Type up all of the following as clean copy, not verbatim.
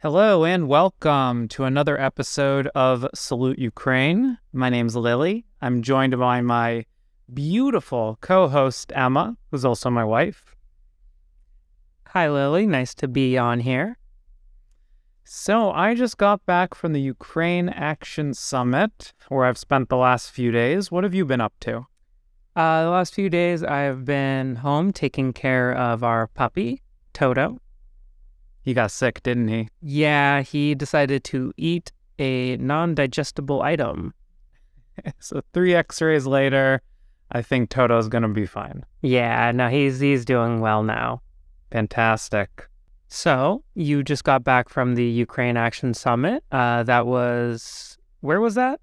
Hello and welcome to another episode of Salute Ukraine. My name's Lily. I'm joined by my beautiful co-host Emma, who's also my wife. Hi, Lily. Nice to be on here. So I just got back from the Ukraine Action Summit, where I've spent the last few days. What have you been up to? The last few days, I've been home taking care of our puppy, Toto. He got sick, didn't he? Yeah, he decided to eat a non-digestible item. So 3 x-rays later, I think Toto's going to be fine. Yeah, no, he's doing well now. Fantastic. So, you just got back from the Ukraine Action Summit. Where was that?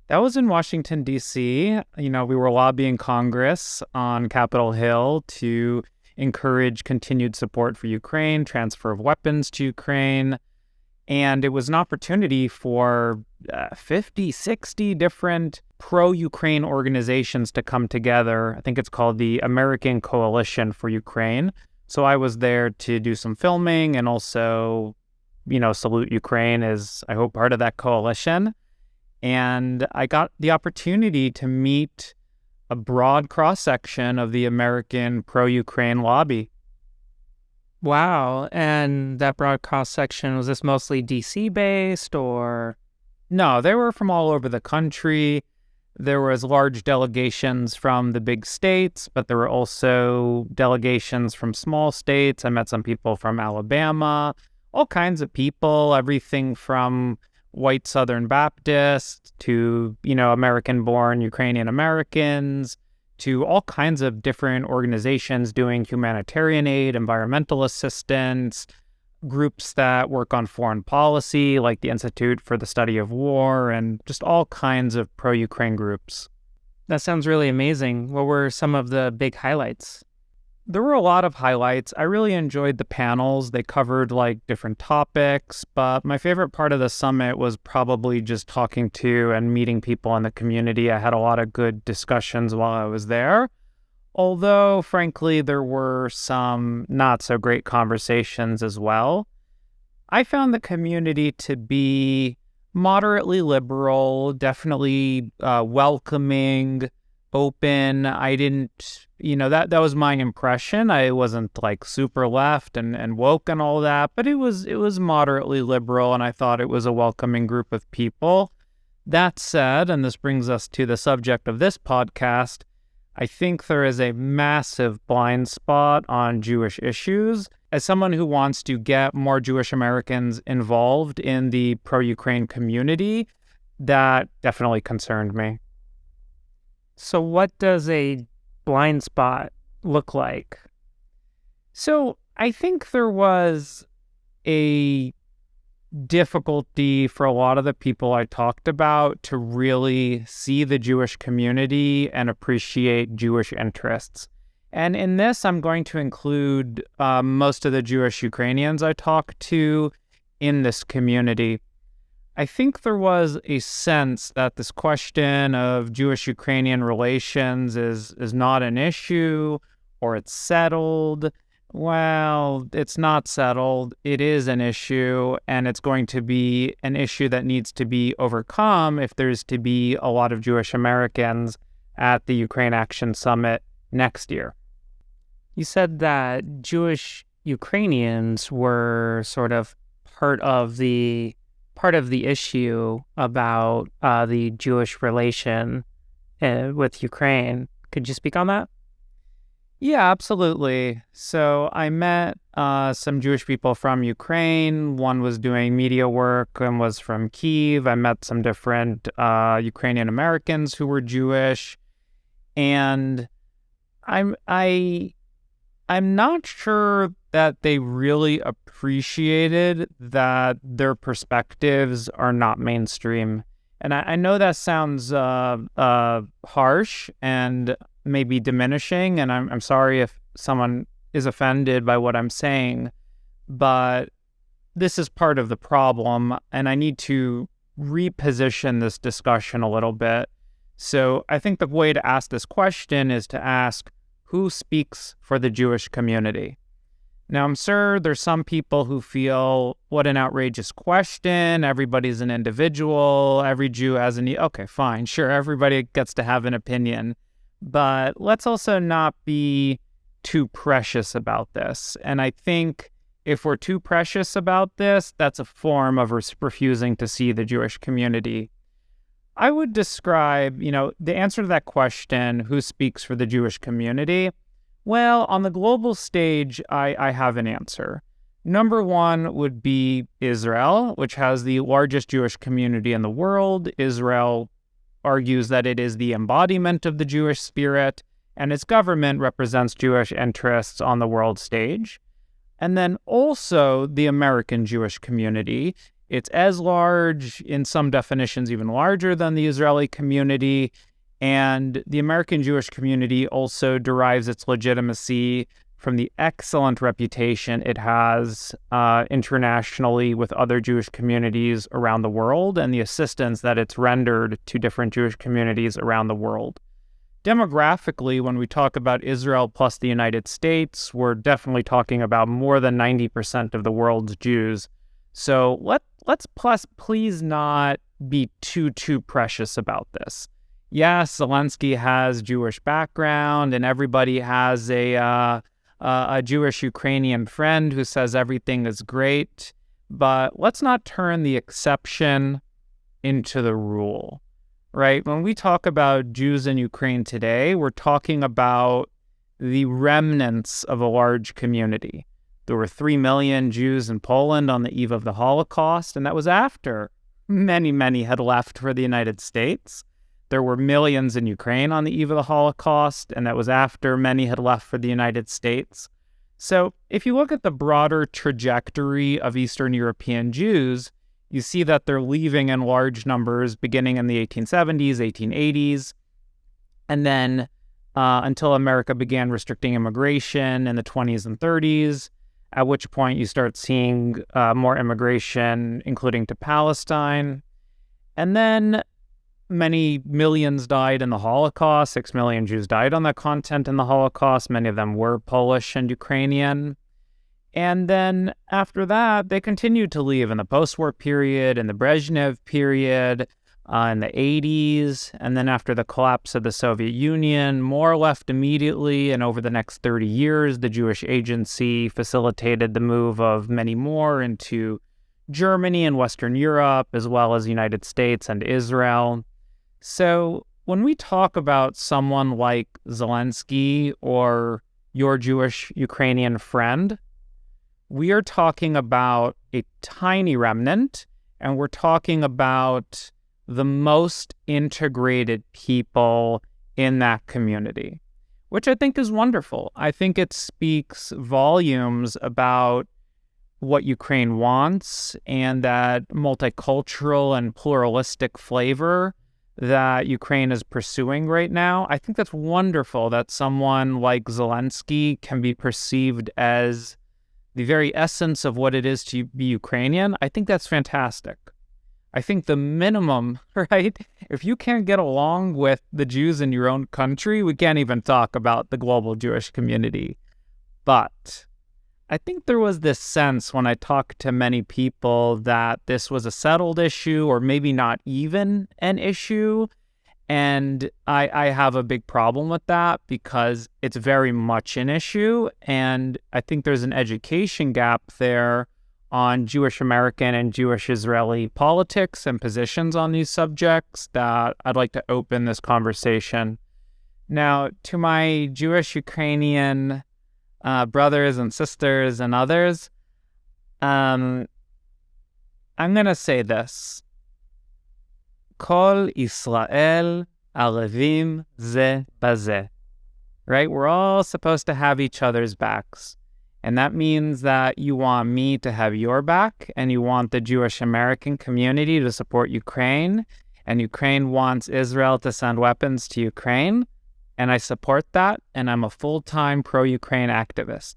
That was in Washington, D.C. We were lobbying Congress on Capitol Hill to encourage continued support for Ukraine, transfer of weapons to Ukraine. And it was an opportunity for 50, 60 different pro-Ukraine organizations to come together. I think it's called the American Coalition for Ukraine. So I was there to do some filming and also, Salute Ukraine is, I hope, part of that coalition. And I got the opportunity to meet a broad cross-section of the American pro-Ukraine lobby. Wow, and that broad cross-section, was this mostly DC-based or? No, they were from all over the country. There was large delegations from the big states, but there were also delegations from small states. I met some people from Alabama, all kinds of people, everything from white Southern Baptists to, American-born Ukrainian Americans to all kinds of different organizations doing humanitarian aid, environmental assistance, groups that work on foreign policy like the Institute for the Study of War, and just all kinds of pro-Ukraine groups. That sounds really amazing. What were some of the big highlights? There were a lot of highlights. I really enjoyed the panels. They covered different topics, but my favorite part of the summit was probably just talking to and meeting people in the community. I had a lot of good discussions while I was there. Although, frankly, there were some not so great conversations as well. I found the community to be moderately liberal, definitely welcoming, open. I didn't, that was my impression. I wasn't super left and woke and all that, but it was moderately liberal, and I thought it was a welcoming group of people. That said, and this brings us to the subject of this podcast, I think there is a massive blind spot on Jewish issues. As someone who wants to get more Jewish Americans involved in the pro-Ukraine community, that definitely concerned me. So what does a blind spot look like? So I think there was a difficulty for a lot of the people I talked about to really see the Jewish community and appreciate Jewish interests. And in this, I'm going to include most of the Jewish Ukrainians I talked to in this community. I think there was a sense that this question of Jewish-Ukrainian relations is not an issue, or it's settled. Well, it's not settled. It is an issue, and it's going to be an issue that needs to be overcome if there's to be a lot of Jewish Americans at the Ukraine Action Summit next year. You said that Jewish Ukrainians were sort of part of the issue about the Jewish relation with Ukraine. Could you speak on that? Yeah, absolutely. So I met some Jewish people from Ukraine. One was doing media work and was from Kyiv. I met some different Ukrainian Americans who were Jewish. And I'm not sure that they really appreciated that their perspectives are not mainstream. And I know that sounds harsh and maybe diminishing, and I'm sorry if someone is offended by what I'm saying, but this is part of the problem, and I need to reposition this discussion a little bit. So I think the way to ask this question is to ask, who speaks for the Jewish community? Now, I'm sure there's some people who feel, what an outrageous question. Everybody's an individual. Every Jew has okay, fine, sure, everybody gets to have an opinion. But let's also not be too precious about this. And I think if we're too precious about this, that's a form of refusing to see the Jewish community. I would describe, the answer to that question, who speaks for the Jewish community? Well, on the global stage, I have an answer. Number one would be Israel, which has the largest Jewish community in the world. Israel argues that it is the embodiment of the Jewish spirit, and its government represents Jewish interests on the world stage. And then also the American Jewish community. It's as large, in some definitions even larger than the Israeli community. And the American Jewish community also derives its legitimacy from the excellent reputation it has internationally with other Jewish communities around the world and the assistance that it's rendered to different Jewish communities around the world. Demographically, when we talk about Israel plus the United States, we're definitely talking about more than 90% of the world's Jews. So let's please not be too precious about this. Yes, Zelensky has Jewish background, and everybody has a Jewish-Ukrainian friend who says everything is great. But let's not turn the exception into the rule, right? When we talk about Jews in Ukraine today, we're talking about the remnants of a large community. There were 3 million Jews in Poland on the eve of the Holocaust, and that was after many had left for the United States. There were millions in Ukraine on the eve of the Holocaust, and that was after many had left for the United States. So if you look at the broader trajectory of Eastern European Jews, you see that they're leaving in large numbers beginning in the 1870s, 1880s, and then until America began restricting immigration in the 20s and 30s, at which point you start seeing more immigration, including to Palestine. And then many millions died in the Holocaust. 6 million Jews died on that continent in the Holocaust. Many of them were Polish and Ukrainian. And then after that, they continued to leave in the post-war period, in the Brezhnev period, in the 80s. And then after the collapse of the Soviet Union, more left immediately. And over the next 30 years, the Jewish Agency facilitated the move of many more into Germany and Western Europe, as well as the United States and Israel. So when we talk about someone like Zelensky or your Jewish Ukrainian friend, we are talking about a tiny remnant, and we're talking about the most integrated people in that community, which I think is wonderful. I think it speaks volumes about what Ukraine wants and that multicultural and pluralistic flavor that Ukraine is pursuing right now. I think that's wonderful that someone like Zelensky can be perceived as the very essence of what it is to be Ukrainian. I think that's fantastic. I think the minimum, right? If you can't get along with the Jews in your own country, we can't even talk about the global Jewish community. But I think there was this sense when I talked to many people that this was a settled issue or maybe not even an issue. And I have a big problem with that because it's very much an issue. And I think there's an education gap there on Jewish American and Jewish Israeli politics and positions on these subjects that I'd like to open this conversation. Now, to my Jewish Ukrainian brothers and sisters and others, I'm going to say this. Kol Israel Arevim ze baze. Right? We're all supposed to have each other's backs. And that means that you want me to have your back, and you want the Jewish American community to support Ukraine, and Ukraine wants Israel to send weapons to Ukraine. And I support that, and I'm a full-time pro-Ukraine activist.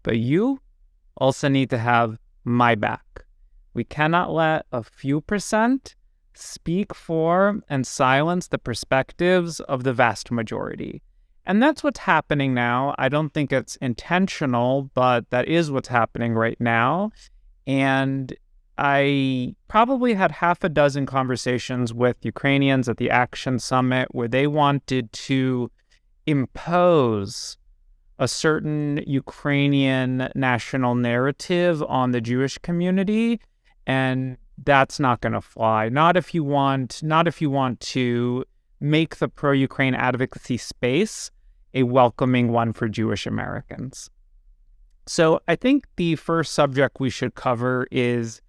But you also need to have my back. We cannot let a few percent speak for and silence the perspectives of the vast majority. And that's what's happening now. I don't think it's intentional, but that is what's happening right now. And I probably had half a dozen conversations with Ukrainians at the Action Summit where they wanted to impose a certain Ukrainian national narrative on the Jewish community, and that's not going to fly. Not if you want to make the pro-Ukraine advocacy space a welcoming one for Jewish Americans. So I think the first subject we should cover is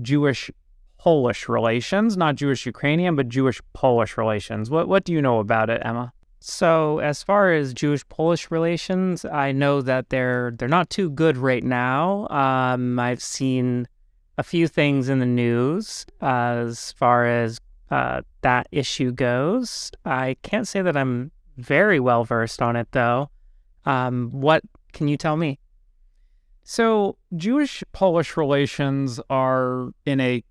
Jewish-Polish relations, not Jewish-Ukrainian, but Jewish-Polish relations. What do you know about it, Emma? So as far as Jewish-Polish relations, I know that they're not too good right now. I've seen a few things in the news as far as that issue goes. I can't say that I'm very well versed on it, though. What can you tell me? So Jewish-Polish relations are in a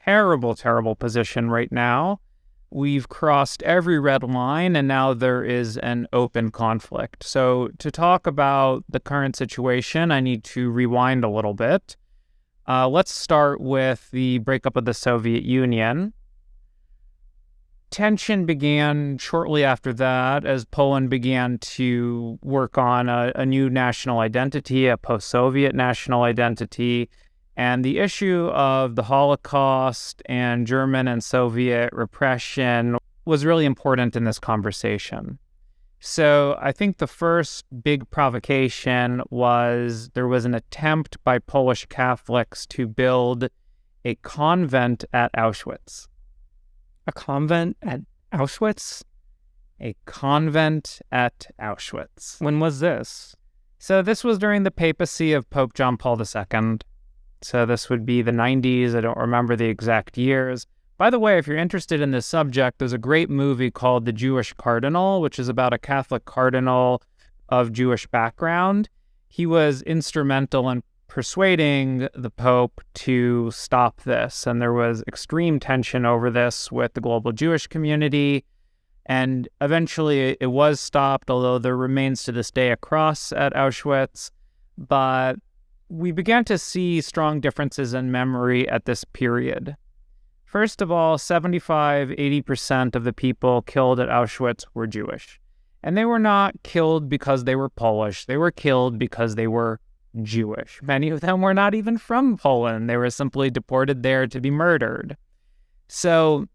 terrible, terrible position right now. We've crossed every red line, and now there is an open conflict. So to talk about the current situation, I need to rewind a little bit. Let's start with the breakup of the Soviet Union. Tension began shortly after that as Poland began to work on a new national identity, a post-Soviet national identity. And the issue of the Holocaust and German and Soviet repression was really important in this conversation. So I think the first big provocation was there was an attempt by Polish Catholics to build a convent at Auschwitz. A convent at Auschwitz? A convent at Auschwitz. When was this? So this was during the papacy of Pope John Paul II. So this would be the 90s. I don't remember the exact years. By the way, if you're interested in this subject, there's a great movie called The Jewish Cardinal, which is about a Catholic cardinal of Jewish background. He was instrumental in persuading the Pope to stop this, and there was extreme tension over this with the global Jewish community, and eventually it was stopped, although there remains to this day a cross at Auschwitz. But we began to see strong differences in memory at this period. First of all, 75-80% of the people killed at Auschwitz were Jewish. And they were not killed because they were Polish. They were killed because they were Jewish. Many of them were not even from Poland. They were simply deported there to be murdered. So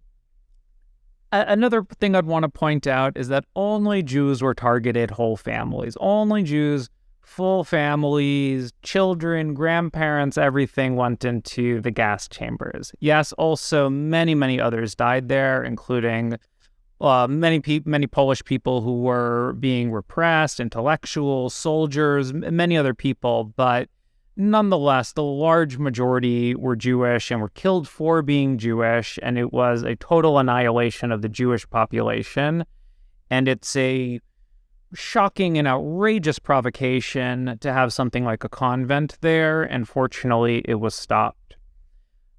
another thing I'd want to point out is that only Jews were targeted, whole families. Only Jews, full families, children, grandparents, everything went into the gas chambers. Yes, also many, many others died there, including many Polish people who were being repressed, intellectuals, soldiers, many other people. But nonetheless, the large majority were Jewish and were killed for being Jewish, and it was a total annihilation of the Jewish population. And it's a shocking and outrageous provocation to have something like a convent there, and fortunately, it was stopped.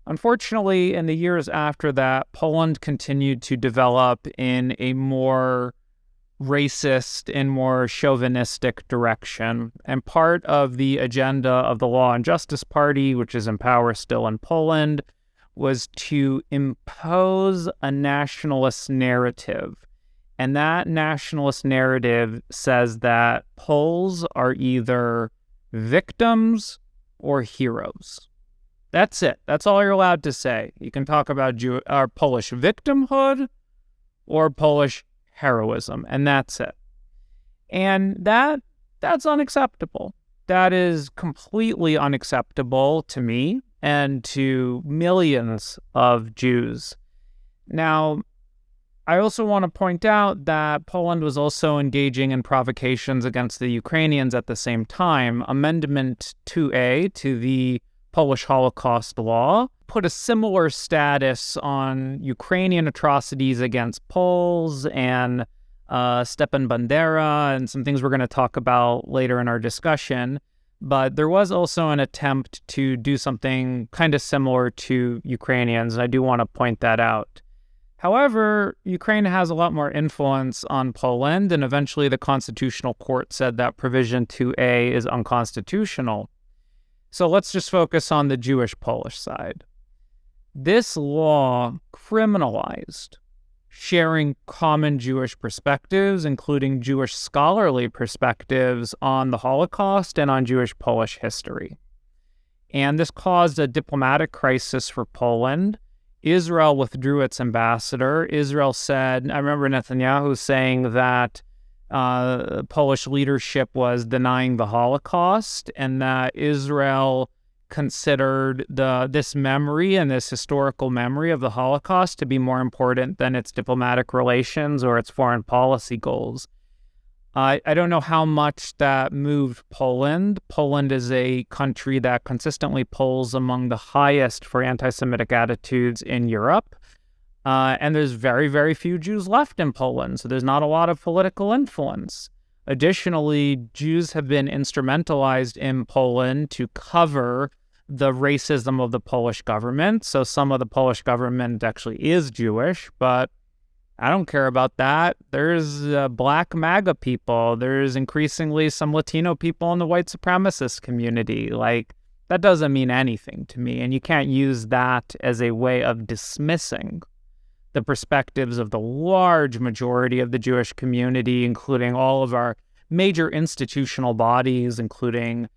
Unfortunately, in the years after that, Poland continued to develop in a more racist and more chauvinistic direction. And part of the agenda of the Law and Justice Party, which is in power still in Poland, was to impose a nationalist narrative. And that nationalist narrative says that Poles are either victims or heroes. That's it. That's all you're allowed to say. You can talk about Polish victimhood or Polish heroism, and that's it. And that's unacceptable. That is completely unacceptable to me and to millions of Jews. Now, I also want to point out that Poland was also engaging in provocations against the Ukrainians at the same time. Amendment 2A to the Polish Holocaust law put a similar status on Ukrainian atrocities against Poles and Stepan Bandera and some things we're going to talk about later in our discussion. But there was also an attempt to do something kind of similar to Ukrainians, and I do want to point that out. However, Ukraine has a lot more influence on Poland, and eventually the Constitutional Court said that Provision 2A is unconstitutional. So let's just focus on the Jewish-Polish side. This law criminalized sharing common Jewish perspectives, including Jewish scholarly perspectives on the Holocaust and on Jewish-Polish history. And this caused a diplomatic crisis for Poland. Israel withdrew its ambassador. Israel said, I remember Netanyahu saying that Polish leadership was denying the Holocaust, and that Israel considered this memory and this historical memory of the Holocaust to be more important than its diplomatic relations or its foreign policy goals. I don't know how much that moved Poland. Poland is a country that consistently polls among the highest for anti-Semitic attitudes in Europe. And there's very, very few Jews left in Poland, so there's not a lot of political influence. Additionally, Jews have been instrumentalized in Poland to cover the racism of the Polish government. So some of the Polish government actually is Jewish, but I don't care about that. There's black MAGA people. There's increasingly some Latino people in the white supremacist community. Like, that doesn't mean anything to me. And you can't use that as a way of dismissing the perspectives of the large majority of the Jewish community, including all of our major institutional bodies, including,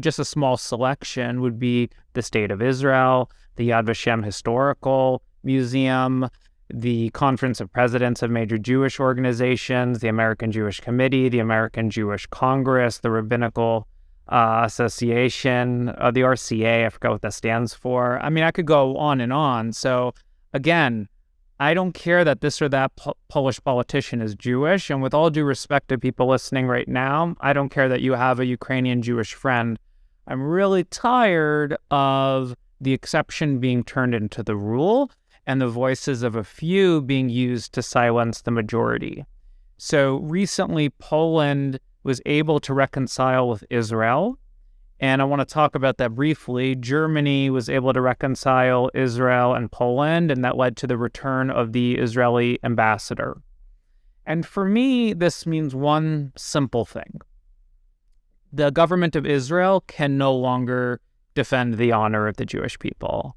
just a small selection would be the State of Israel, the Yad Vashem Historical Museum, the Conference of Presidents of Major Jewish Organizations, the American Jewish Committee, the American Jewish Congress, the Rabbinical Association, the RCA, I forgot what that stands for. I mean, I could go on and on. So again, I don't care that this or that Polish politician is Jewish. And with all due respect to people listening right now, I don't care that you have a Ukrainian Jewish friend. I'm really tired of the exception being turned into the rule and the voices of a few being used to silence the majority. So recently, Poland was able to reconcile with Israel. And I want to talk about that briefly. Germany was able to reconcile Israel and Poland, and that led to the return of the Israeli ambassador. And for me, this means one simple thing. The government of Israel can no longer defend the honor of the Jewish people.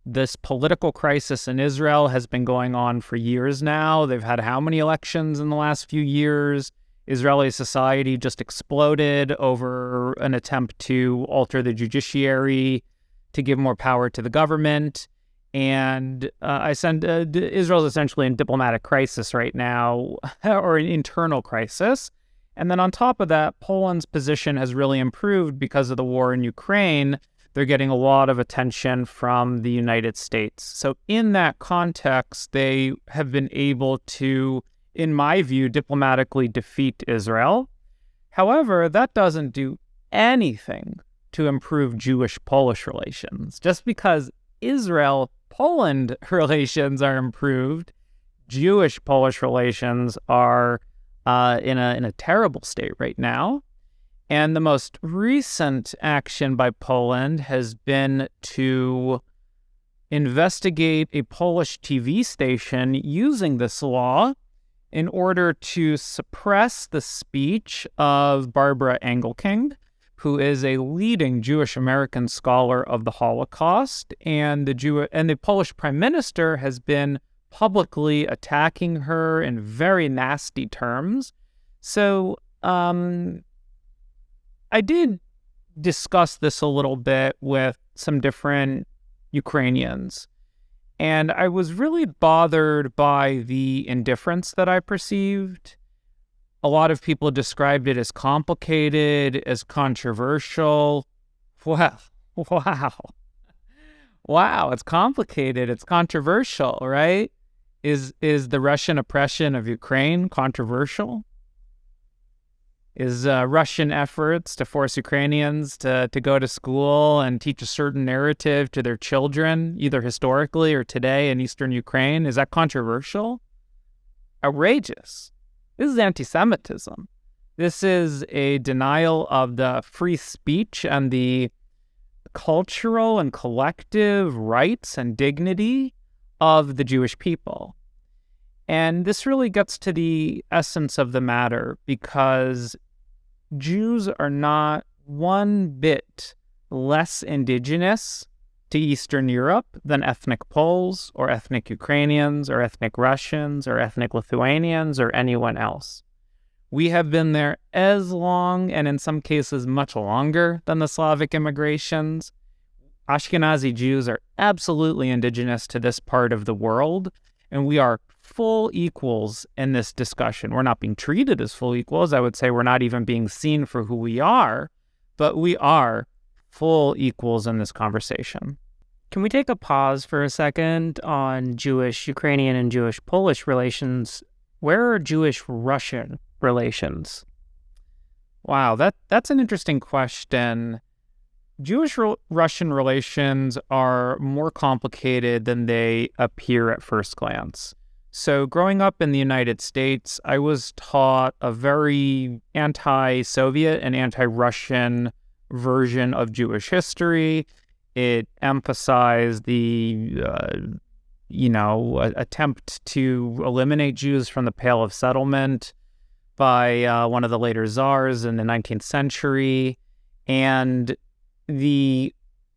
This political crisis in Israel has been going on for years now. They've had how many elections in the last few years? Israeli society just exploded over an attempt to alter the judiciary to give more power to the government. And Israel's essentially in diplomatic crisis right now, or an internal crisis. And then on top of that, Poland's position has really improved because of the war in Ukraine. They're getting a lot of attention from the United States. So in that context, they have been able to, in my view, diplomatically defeat Israel. However, that doesn't do anything to improve Jewish-Polish relations. Just because Israel-Poland relations are improved, Jewish-Polish relations are in a terrible state right now. And the most recent action by Poland has been to investigate a Polish TV station using this law in order to suppress the speech of Barbara Engelking, who is a leading Jewish American scholar of the Holocaust, and the Polish Prime Minister has been publicly attacking her in very nasty terms. So I did discuss this a little bit with some different Ukrainians, and I was really bothered by the indifference that I perceived. A lot of people described it as complicated, as controversial. Wow, it's complicated, it's controversial, right? Is the Russian oppression of Ukraine controversial? Is Russian efforts to force Ukrainians to go to school and teach a certain narrative to their children, either historically or today in Eastern Ukraine, is that controversial? Outrageous. This is anti-Semitism. This is a denial of the free speech and the cultural and collective rights and dignity of the Jewish people. And this really gets to the essence of the matter, because Jews are not one bit less indigenous to Eastern Europe than ethnic Poles or ethnic Ukrainians or ethnic Russians or ethnic Lithuanians or anyone else. We have been there as long, and in some cases much longer, than the Slavic immigrations. Ashkenazi Jews are absolutely indigenous to this part of the world, and we are full equals in this discussion. We're not being treated as full equals. I would say we're not even being seen for who we are, but we are full equals in this conversation. Can we take a pause for a second on Jewish-Ukrainian and Jewish-Polish relations? Where are Jewish-Russian relations? Wow, that's an interesting question. Jewish-Russian relations are more complicated than they appear at first glance. So growing up in the United States, I was taught a very anti-Soviet and anti-Russian version of Jewish history. It emphasized the, attempt to eliminate Jews from the Pale of Settlement by one of the later czars in the 19th century. And the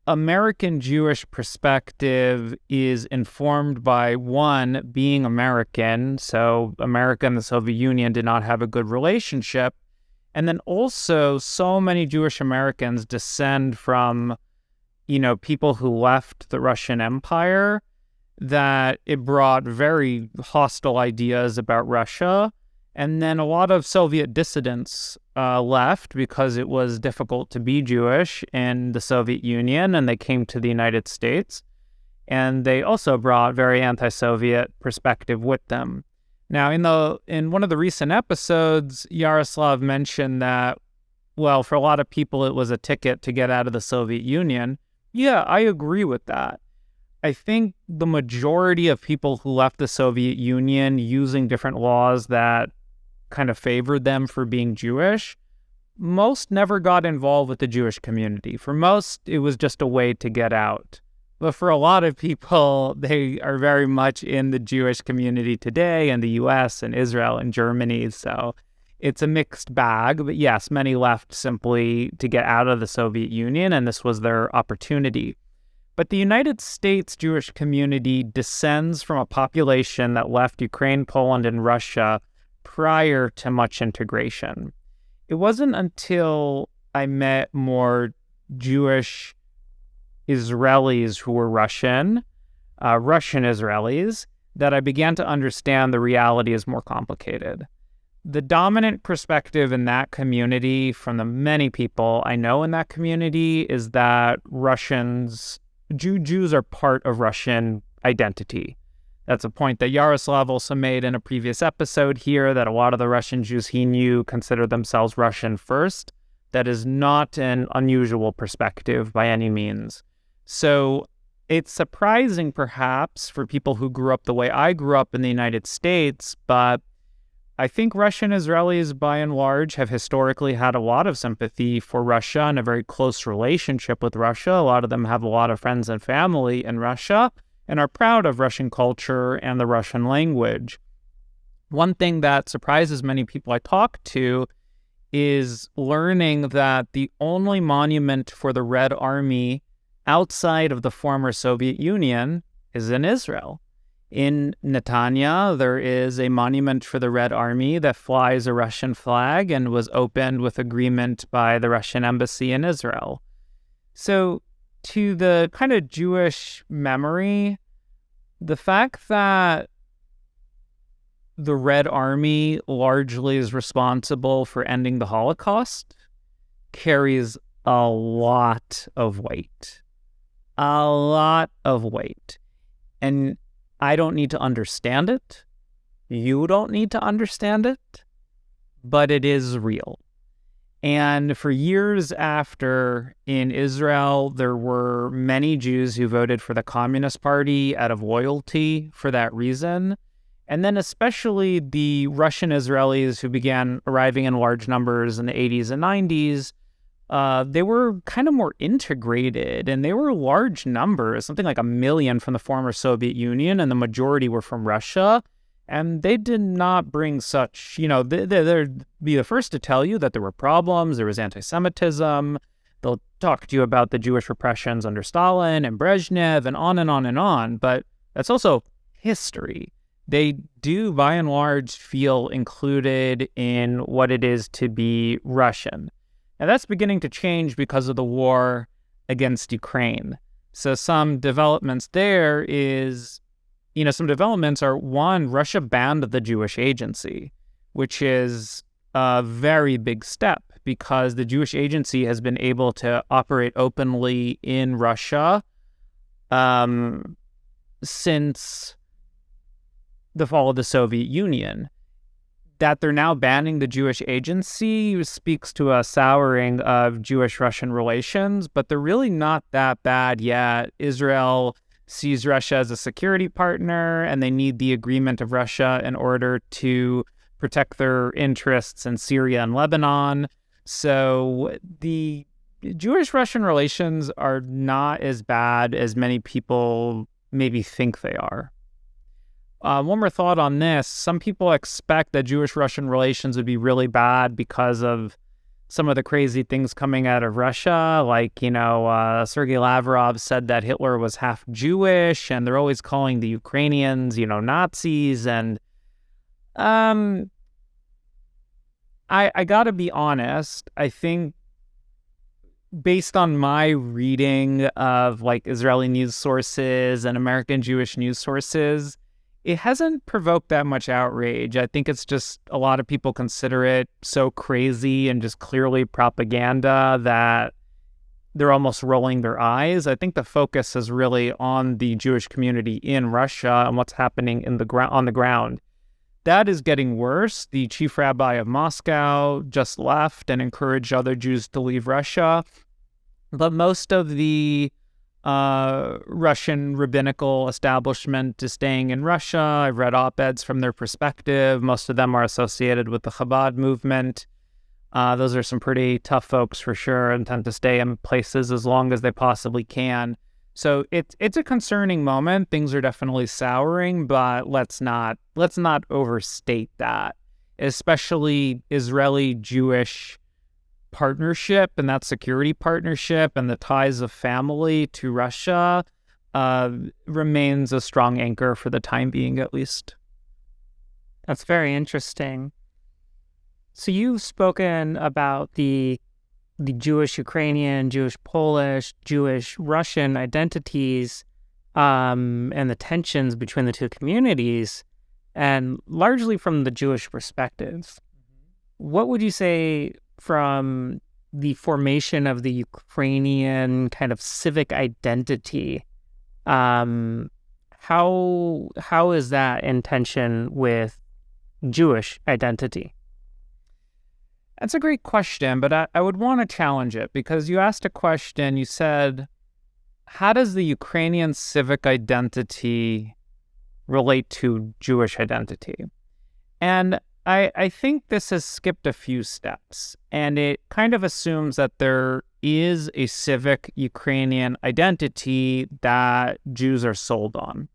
American Jewish perspective is informed by, one, being American. So America and the Soviet Union did not have a good relationship. And then also, so many Jewish Americans descend from, people who left the Russian Empire, that it brought very hostile ideas about Russia. And then a lot of Soviet dissidents left because it was difficult to be Jewish in the Soviet Union, and they came to the United States. And they also brought very anti-Soviet perspective with them. Now, in one of the recent episodes, Yaroslav mentioned that, well, for a lot of people, it was a ticket to get out of the Soviet Union. Yeah, I agree with that. I think the majority of people who left the Soviet Union using different laws that kind of favored them for being Jewish, most never got involved with the Jewish community. For most, it was just a way to get out. But for a lot of people, they are very much in the Jewish community today in the US and Israel and Germany. So it's a mixed bag. But yes, many left simply to get out of the Soviet Union, and this was their opportunity. But the United States Jewish community descends from a population that left Ukraine, Poland, and Russia prior to much integration. It wasn't until I met more Jewish Israelis who were Russian Israelis, that I began to understand the reality is more complicated. The dominant perspective in that community from the many people I know in that community is that Jews are part of Russian identity. That's a point that Yaroslav also made in a previous episode here, that a lot of the Russian Jews he knew considered themselves Russian first. That is not an unusual perspective by any means. So it's surprising, perhaps, for people who grew up the way I grew up in the United States, but I think Russian Israelis, by and large, have historically had a lot of sympathy for Russia and a very close relationship with Russia. A lot of them have a lot of friends and family in Russia and are proud of Russian culture and the Russian language. One thing that surprises many people I talk to is learning that the only monument for the Red Army outside of the former Soviet Union is in Israel. In Netanya, there is a monument for the Red Army that flies a Russian flag and was opened with agreement by the Russian embassy in Israel. So, to the kind of Jewish memory, the fact that the Red Army largely is responsible for ending the Holocaust carries a lot of weight. A lot of weight. And I don't need to understand it. You don't need to understand it. But it is real. And for years after, in Israel, there were many Jews who voted for the Communist Party out of loyalty for that reason. And then especially the Russian Israelis who began arriving in large numbers in the 80s and 90s, they were kind of more integrated, and they were large numbers, something like 1 million from the former Soviet Union, and the majority were from Russia. And they did not bring such, they'd be the first to tell you that there were problems, there was anti-Semitism. They'll talk to you about the Jewish repressions under Stalin and Brezhnev and on and on and on. But that's also history. They do, by and large, feel included in what it is to be Russian. And that's beginning to change because of the war against Ukraine. So some developments there is, some developments are, one, Russia banned the Jewish Agency, which is a very big step because the Jewish Agency has been able to operate openly in Russia since the fall of the Soviet Union. That they're now banning the Jewish Agency speaks to a souring of Jewish-Russian relations, but they're really not that bad yet. Israel sees Russia as a security partner, and they need the agreement of Russia in order to protect their interests in Syria and Lebanon. So the Jewish-Russian relations are not as bad as many people maybe think they are. One more thought on this. Some people expect that Jewish-Russian relations would be really bad because of some of the crazy things coming out of Russia. Like, Sergei Lavrov said that Hitler was half Jewish, and they're always calling the Ukrainians, Nazis. And I gotta be honest, I think based on my reading of Israeli news sources and American Jewish news sources, it hasn't provoked that much outrage. I think it's just a lot of people consider it so crazy and just clearly propaganda that they're almost rolling their eyes. I think the focus is really on the Jewish community in Russia and what's happening on the ground. That is getting worse. The chief rabbi of Moscow just left and encouraged other Jews to leave Russia. But most of the Russian rabbinical establishment is staying in Russia. I've read op-eds from their perspective. Most of them are associated with the Chabad movement. Those are some pretty tough folks for sure and tend to stay in places as long as they possibly can. So it's a concerning moment. Things are definitely souring, but let's not overstate that. Especially Israeli-Jewish partnership and that security partnership and the ties of family to Russia remains a strong anchor for the time being, at least. That's very interesting. So you've spoken about the Jewish-Ukrainian, Jewish-Polish, Jewish-Russian identities and the tensions between the two communities, and largely from the Jewish perspective. What would you say from the formation of the Ukrainian kind of civic identity? How is that in tension with Jewish identity? That's a great question, but I would want to challenge it because you asked a question. You said, how does the Ukrainian civic identity relate to Jewish identity? And I think this has skipped a few steps, and it kind of assumes that there is a civic Ukrainian identity that Jews are sold on.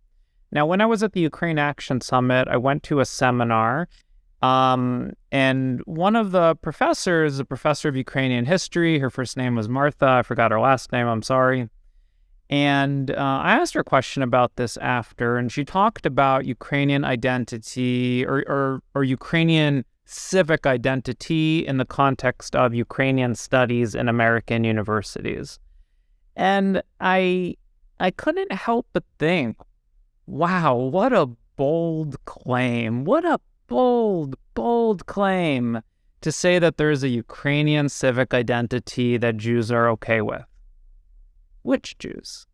Now, when I was at the Ukraine Action Summit, I went to a seminar, and one of the professors, a professor of Ukrainian history, her first name was Martha, I forgot her last name, I'm sorry. And I asked her a question about this after, and she talked about Ukrainian identity or Ukrainian civic identity in the context of Ukrainian studies in American universities. And I couldn't help but think, wow, what a bold claim. What a bold claim to say that there's a Ukrainian civic identity that Jews are okay with. Which Jews?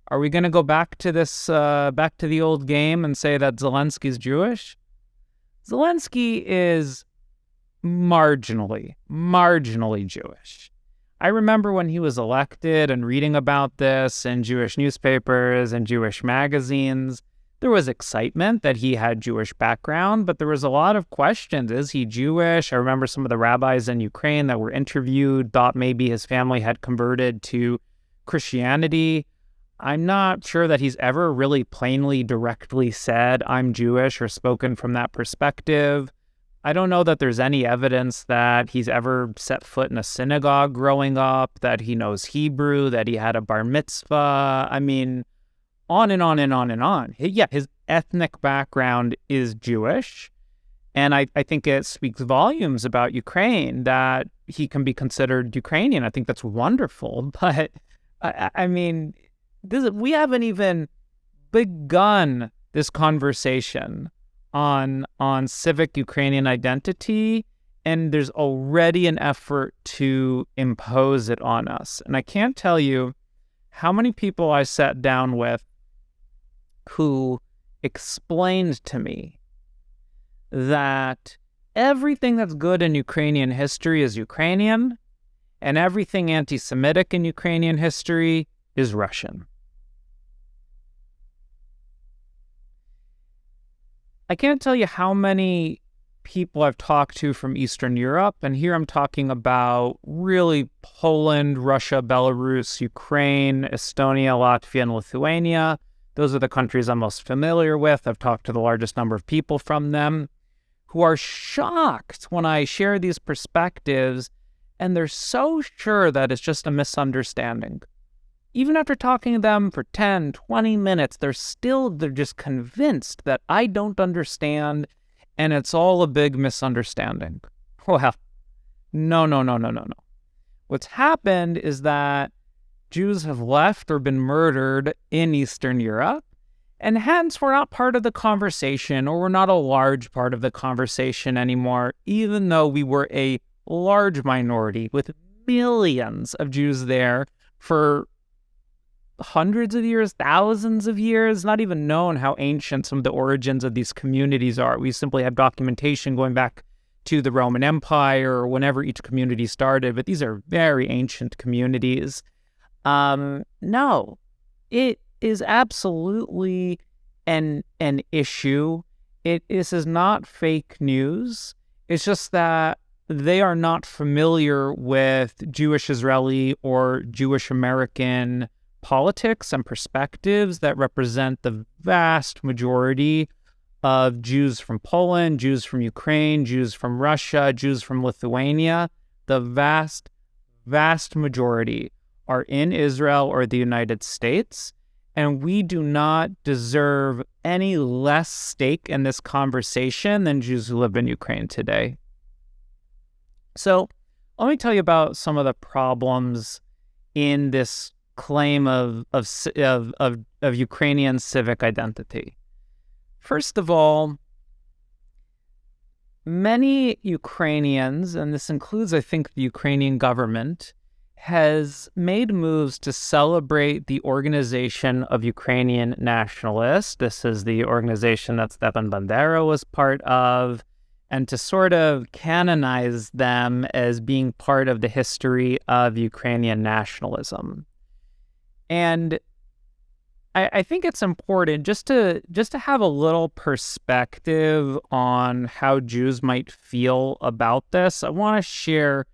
Are we going to go back to the old game and say that Zelensky's Jewish? Zelensky is marginally Jewish. I remember when he was elected and reading about this in Jewish newspapers and Jewish magazines. There was excitement that he had Jewish background, but there was a lot of questions. Is he Jewish? I remember some of the rabbis in Ukraine that were interviewed thought maybe his family had converted to Christianity. I'm not sure that he's ever really plainly, directly said, I'm Jewish, or spoken from that perspective. I don't know that there's any evidence that he's ever set foot in a synagogue growing up, that he knows Hebrew, that he had a bar mitzvah. I mean, on and on and on and on. Yeah, his ethnic background is Jewish. And I think it speaks volumes about Ukraine that he can be considered Ukrainian. I think that's wonderful. But I mean, we haven't even begun this conversation on civic Ukrainian identity, and there's already an effort to impose it on us. And I can't tell you how many people I sat down with who explained to me that everything that's good in Ukrainian history is Ukrainian, and everything anti-Semitic in Ukrainian history is Russian. I can't tell you how many people I've talked to from Eastern Europe, and here I'm talking about really Poland, Russia, Belarus, Ukraine, Estonia, Latvia, and Lithuania. Those are the countries I'm most familiar with. I've talked to the largest number of people from them who are shocked when I share these perspectives, and they're so sure that it's just a misunderstanding. Even after talking to them for 10, 20 minutes, they're just convinced that I don't understand, and it's all a big misunderstanding. Well, no. What's happened is that Jews have left or been murdered in Eastern Europe, and hence we're not part of the conversation, or we're not a large part of the conversation anymore, even though we were a large minority with millions of Jews there for hundreds of years, thousands of years, not even known how ancient some of the origins of these communities are. We simply have documentation going back to the Roman Empire or whenever each community started, but these are very ancient communities. No, it is absolutely an issue. This is not fake news. It's just that they are not familiar with Jewish Israeli or Jewish American politics and perspectives that represent the vast majority of Jews from Poland, Jews from Ukraine, Jews from Russia, Jews from Lithuania. The vast, vast majority are in Israel or the United States, and we do not deserve any less stake in this conversation than Jews who live in Ukraine today. So let me tell you about some of the problems in this claim of Ukrainian civic identity. First of all, many Ukrainians, and this includes, I think, the Ukrainian government, has made moves to celebrate the Organization of Ukrainian Nationalists. This is the organization that Stepan Bandera was part of, and to sort of canonize them as being part of the history of Ukrainian nationalism. And I think it's important just to have a little perspective on how Jews might feel about this. I want to share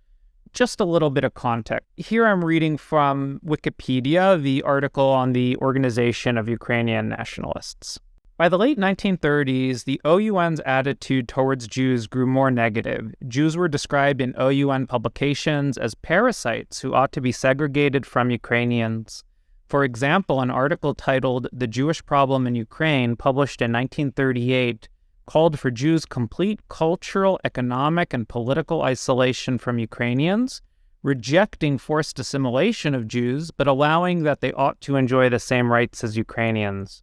just a little bit of context. Here I'm reading from Wikipedia, the article on the Organization of Ukrainian Nationalists. By the late 1930s, the OUN's attitude towards Jews grew more negative. Jews were described in OUN publications as parasites who ought to be segregated from Ukrainians. For example, an article titled "The Jewish Problem in Ukraine," published in 1938, called for Jews' complete cultural, economic, and political isolation from Ukrainians, rejecting forced assimilation of Jews, but allowing that they ought to enjoy the same rights as Ukrainians.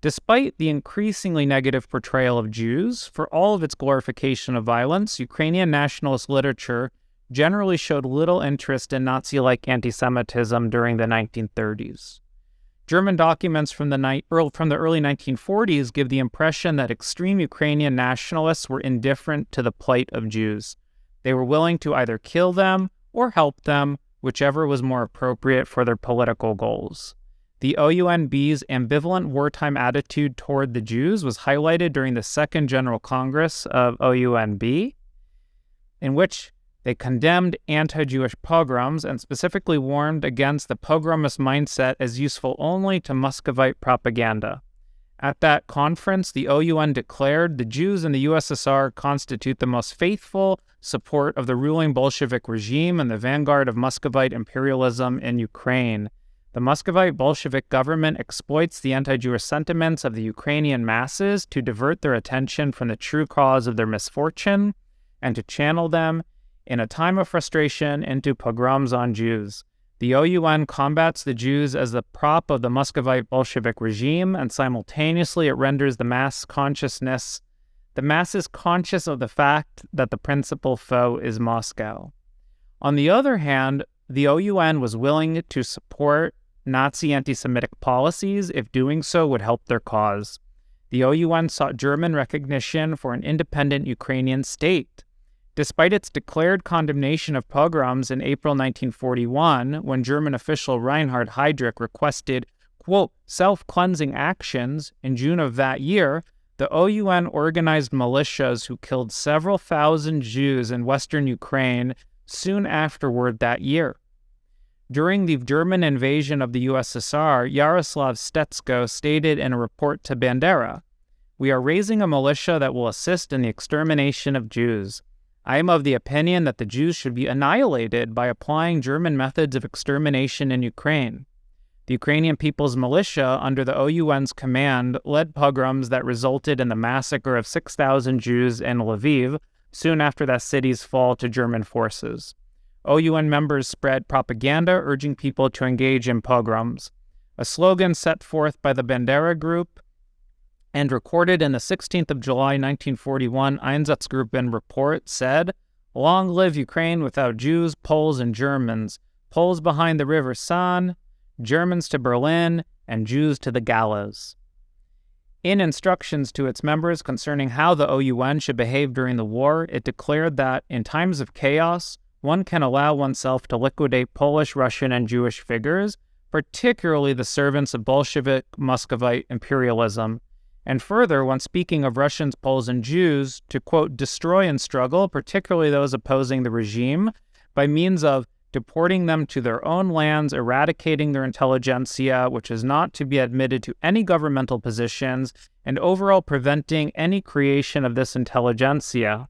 Despite the increasingly negative portrayal of Jews, for all of its glorification of violence, Ukrainian nationalist literature generally showed little interest in Nazi-like anti-Semitism during the 1930s. German documents from the early 1940s give the impression that extreme Ukrainian nationalists were indifferent to the plight of Jews. They were willing to either kill them or help them, whichever was more appropriate for their political goals. The OUNB's ambivalent wartime attitude toward the Jews was highlighted during the Second General Congress of OUNB, in which They condemned anti-Jewish pogroms and specifically warned against the pogromist mindset as useful only to Muscovite propaganda. At that conference, the OUN declared the Jews in the USSR constitute the most faithful support of the ruling Bolshevik regime and the vanguard of Muscovite imperialism in Ukraine. The Muscovite Bolshevik government exploits the anti-Jewish sentiments of the Ukrainian masses to divert their attention from the true cause of their misfortune and to channel them, in a time of frustration, into pogroms on Jews. The OUN combats the Jews as the prop of the Muscovite Bolshevik regime, and simultaneously it renders the masses conscious of the fact that the principal foe is Moscow. On the other hand, the OUN was willing to support Nazi anti-Semitic policies if doing so would help their cause. The OUN sought German recognition for an independent Ukrainian state. Despite its declared condemnation of pogroms in April 1941, when German official Reinhard Heydrich requested, quote, self-cleansing actions in June of that year, the OUN organized militias who killed several thousand Jews in western Ukraine soon afterward that year. During the German invasion of the USSR, Yaroslav Stetsko stated in a report to Bandera, "We are raising a militia that will assist in the extermination of Jews. I am of the opinion that the Jews should be annihilated by applying German methods of extermination in Ukraine." The Ukrainian People's Militia, under the OUN's command, led pogroms that resulted in the massacre of 6,000 Jews in Lviv soon after that city's fall to German forces. OUN members spread propaganda urging people to engage in pogroms. A slogan set forth by the Bandera Group and recorded in the 16th of July 1941 Einsatzgruppen report said, "Long live Ukraine without Jews, Poles, and Germans. Poles behind the river San, Germans to Berlin, and Jews to the gallows." In instructions to its members concerning how the OUN should behave during the war, it declared that, in times of chaos, one can allow oneself to liquidate Polish, Russian, and Jewish figures, particularly the servants of Bolshevik Muscovite imperialism. And further, when speaking of Russians, Poles, and Jews, to, quote, destroy and struggle, particularly those opposing the regime, by means of deporting them to their own lands, eradicating their intelligentsia, which is not to be admitted to any governmental positions, and overall preventing any creation of this intelligentsia.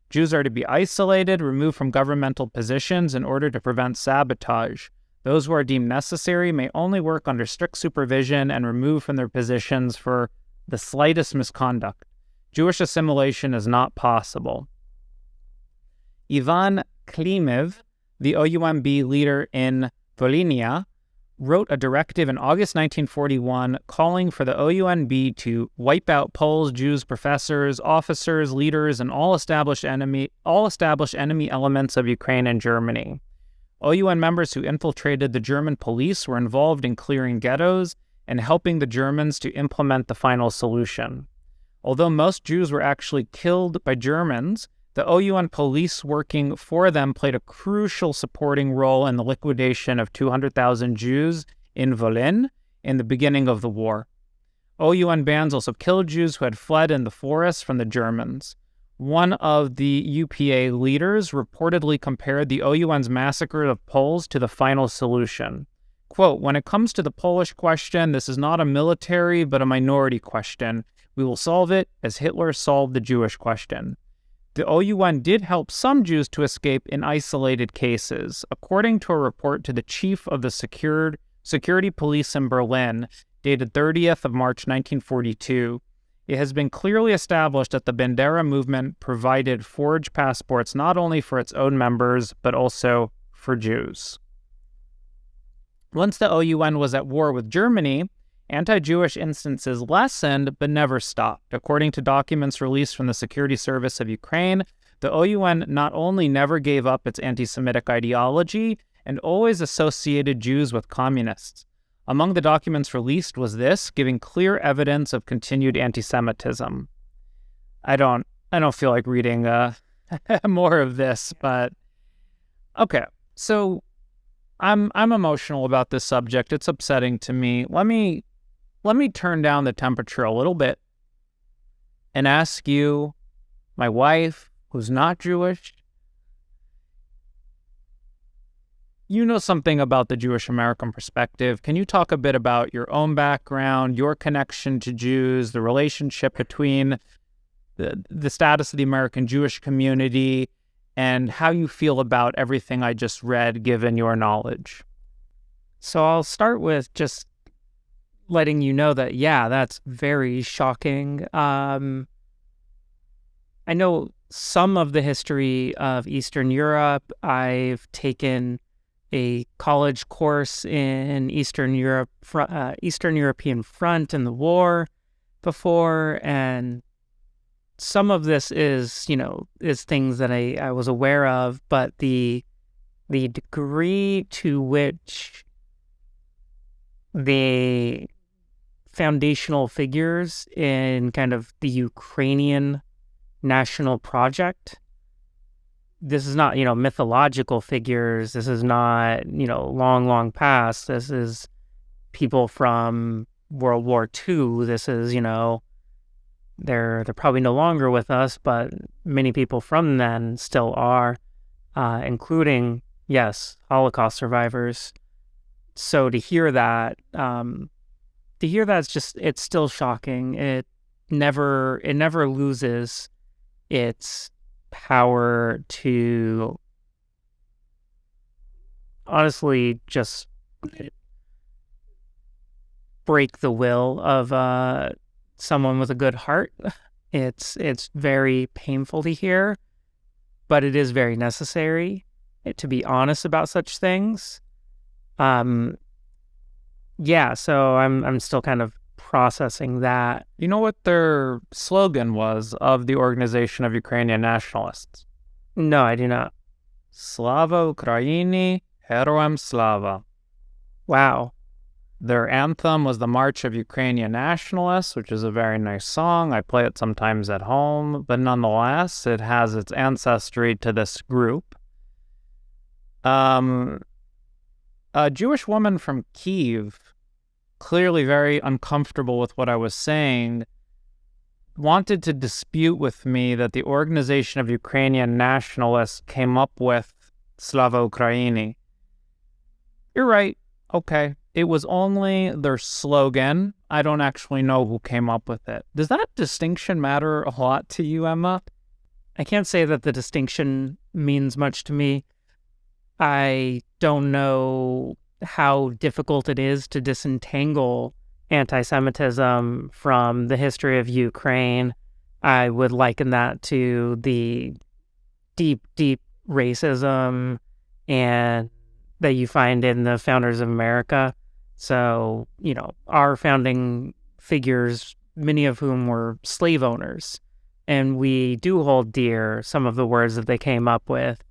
Jews are to be isolated, removed from governmental positions in order to prevent sabotage. Those who are deemed necessary may only work under strict supervision and removed from their positions for the slightest misconduct. Jewish assimilation is not possible. Ivan Klimev, the OUMB leader in Volhynia, wrote a directive in August 1941 calling for the OUNB to wipe out Poles, Jews, professors, officers, leaders, and all established enemy elements of Ukraine and Germany. OUN members who infiltrated the German police were involved in clearing ghettos and helping the Germans to implement the final solution. Although most Jews were actually killed by Germans, the OUN police working for them played a crucial supporting role in the liquidation of 200,000 Jews in Volyn in the beginning of the war. OUN bands also killed Jews who had fled in the forests from the Germans. One of the UPA leaders reportedly compared the OUN's massacre of Poles to the final solution. Quote, "When it comes to the Polish question, this is not a military but a minority question. We will solve it as Hitler solved the Jewish question." The OUN did help some Jews to escape in isolated cases. According to a report to the chief of the security police in Berlin, dated 30th of March 1942, it has been clearly established that the Bandera movement provided forged passports not only for its own members, but also for Jews. Once the OUN was at war with Germany, anti-Jewish instances lessened but never stopped. According to documents released from the Security Service of Ukraine, the OUN not only never gave up its anti-Semitic ideology and always associated Jews with communists. Among the documents released was this, giving clear evidence of continued anti-Semitism. I don't feel like reading more of this, but okay. So I'm emotional about this subject. It's upsetting to me. Let me turn down the temperature a little bit and ask you, my wife, who's not Jewish, You know something about the Jewish American perspective. Can you talk a bit about your own background, your connection to Jews, the relationship between the status of the American Jewish community, and how you feel about everything I just read, given your knowledge? So I'll start with just letting you know that, yeah, that's very shocking. I know some of the history of Eastern Europe. I've taken a college course in Eastern European Front in the war before, and some of this is things that I was aware of, but the degree to which the foundational figures in kind of the Ukrainian national project, this is not, mythological figures. This is not, long past. This is people from World War II. This is, they're probably no longer with us, but many people from then still are, including, yes, Holocaust survivors. So to hear that, it's still shocking. It never loses its power to honestly just break the will of someone with a good heart. It's very painful to hear, but it is very necessary to be honest about such things. Yeah, so I'm still kind of processing that. You know what their slogan was of the Organization of Ukrainian Nationalists? No, I do not. Slava Ukraini, Heroem Slava. Wow. Their anthem was the March of Ukrainian Nationalists, which is a very nice song. I play it sometimes at home, but nonetheless, it has its ancestry to this group. A Jewish woman from Kyiv, clearly very uncomfortable with what I was saying, wanted to dispute with me that the Organization of Ukrainian Nationalists came up with Slava Ukraini. You're right. Okay. It was only their slogan. I don't actually know who came up with it. Does that distinction matter a lot to you, Emma? I can't say that the distinction means much to me. I don't know how difficult it is to disentangle anti-Semitism from the history of Ukraine. I would liken that to the deep, deep racism and that you find in the founders of America. So, our founding figures, many of whom were slave owners, and we do hold dear some of the words that they came up with.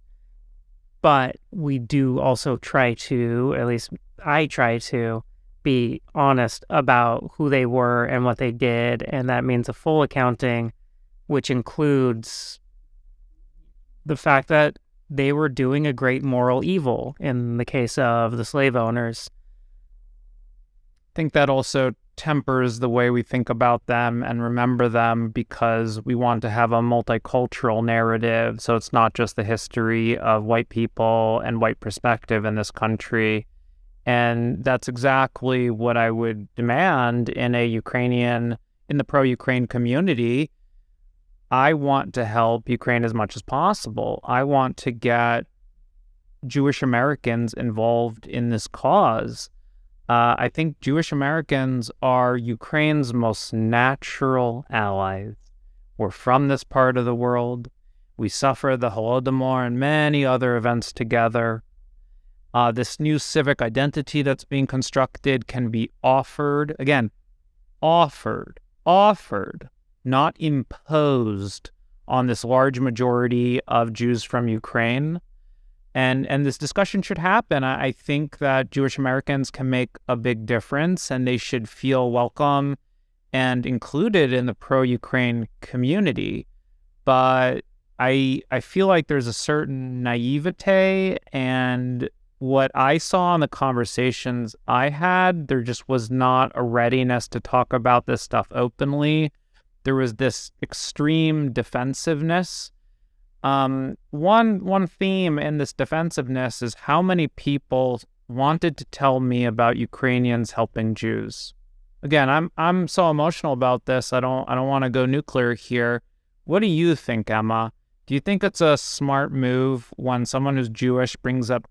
But we do also try to, at least I try to, be honest about who they were and what they did. And that means a full accounting, which includes the fact that they were doing a great moral evil in the case of the slave owners. I think that also tempers the way we think about them and remember them, because we want to have a multicultural narrative. So it's not just the history of white people and white perspective in this country. And that's exactly what I would demand in the pro-Ukraine community. I want to help Ukraine as much as possible. I want to get Jewish Americans involved in this cause. I think Jewish Americans are Ukraine's most natural allies. We're from this part of the world. We suffered the Holodomor and many other events together. This new civic identity that's being constructed can be offered, not imposed on this large majority of Jews from Ukraine. And this discussion should happen. I think that Jewish Americans can make a big difference, and they should feel welcome and included in the pro-Ukraine community. But I feel like there's a certain naivete, and what I saw in the conversations I had, there just was not a readiness to talk about this stuff openly. There was this extreme defensiveness. One theme in this defensiveness is how many people wanted to tell me about Ukrainians helping Jews. Again, I'm so emotional about this. I don't want to go nuclear here. What do you think, Emma? Do you think it's a smart move when someone who's Jewish brings up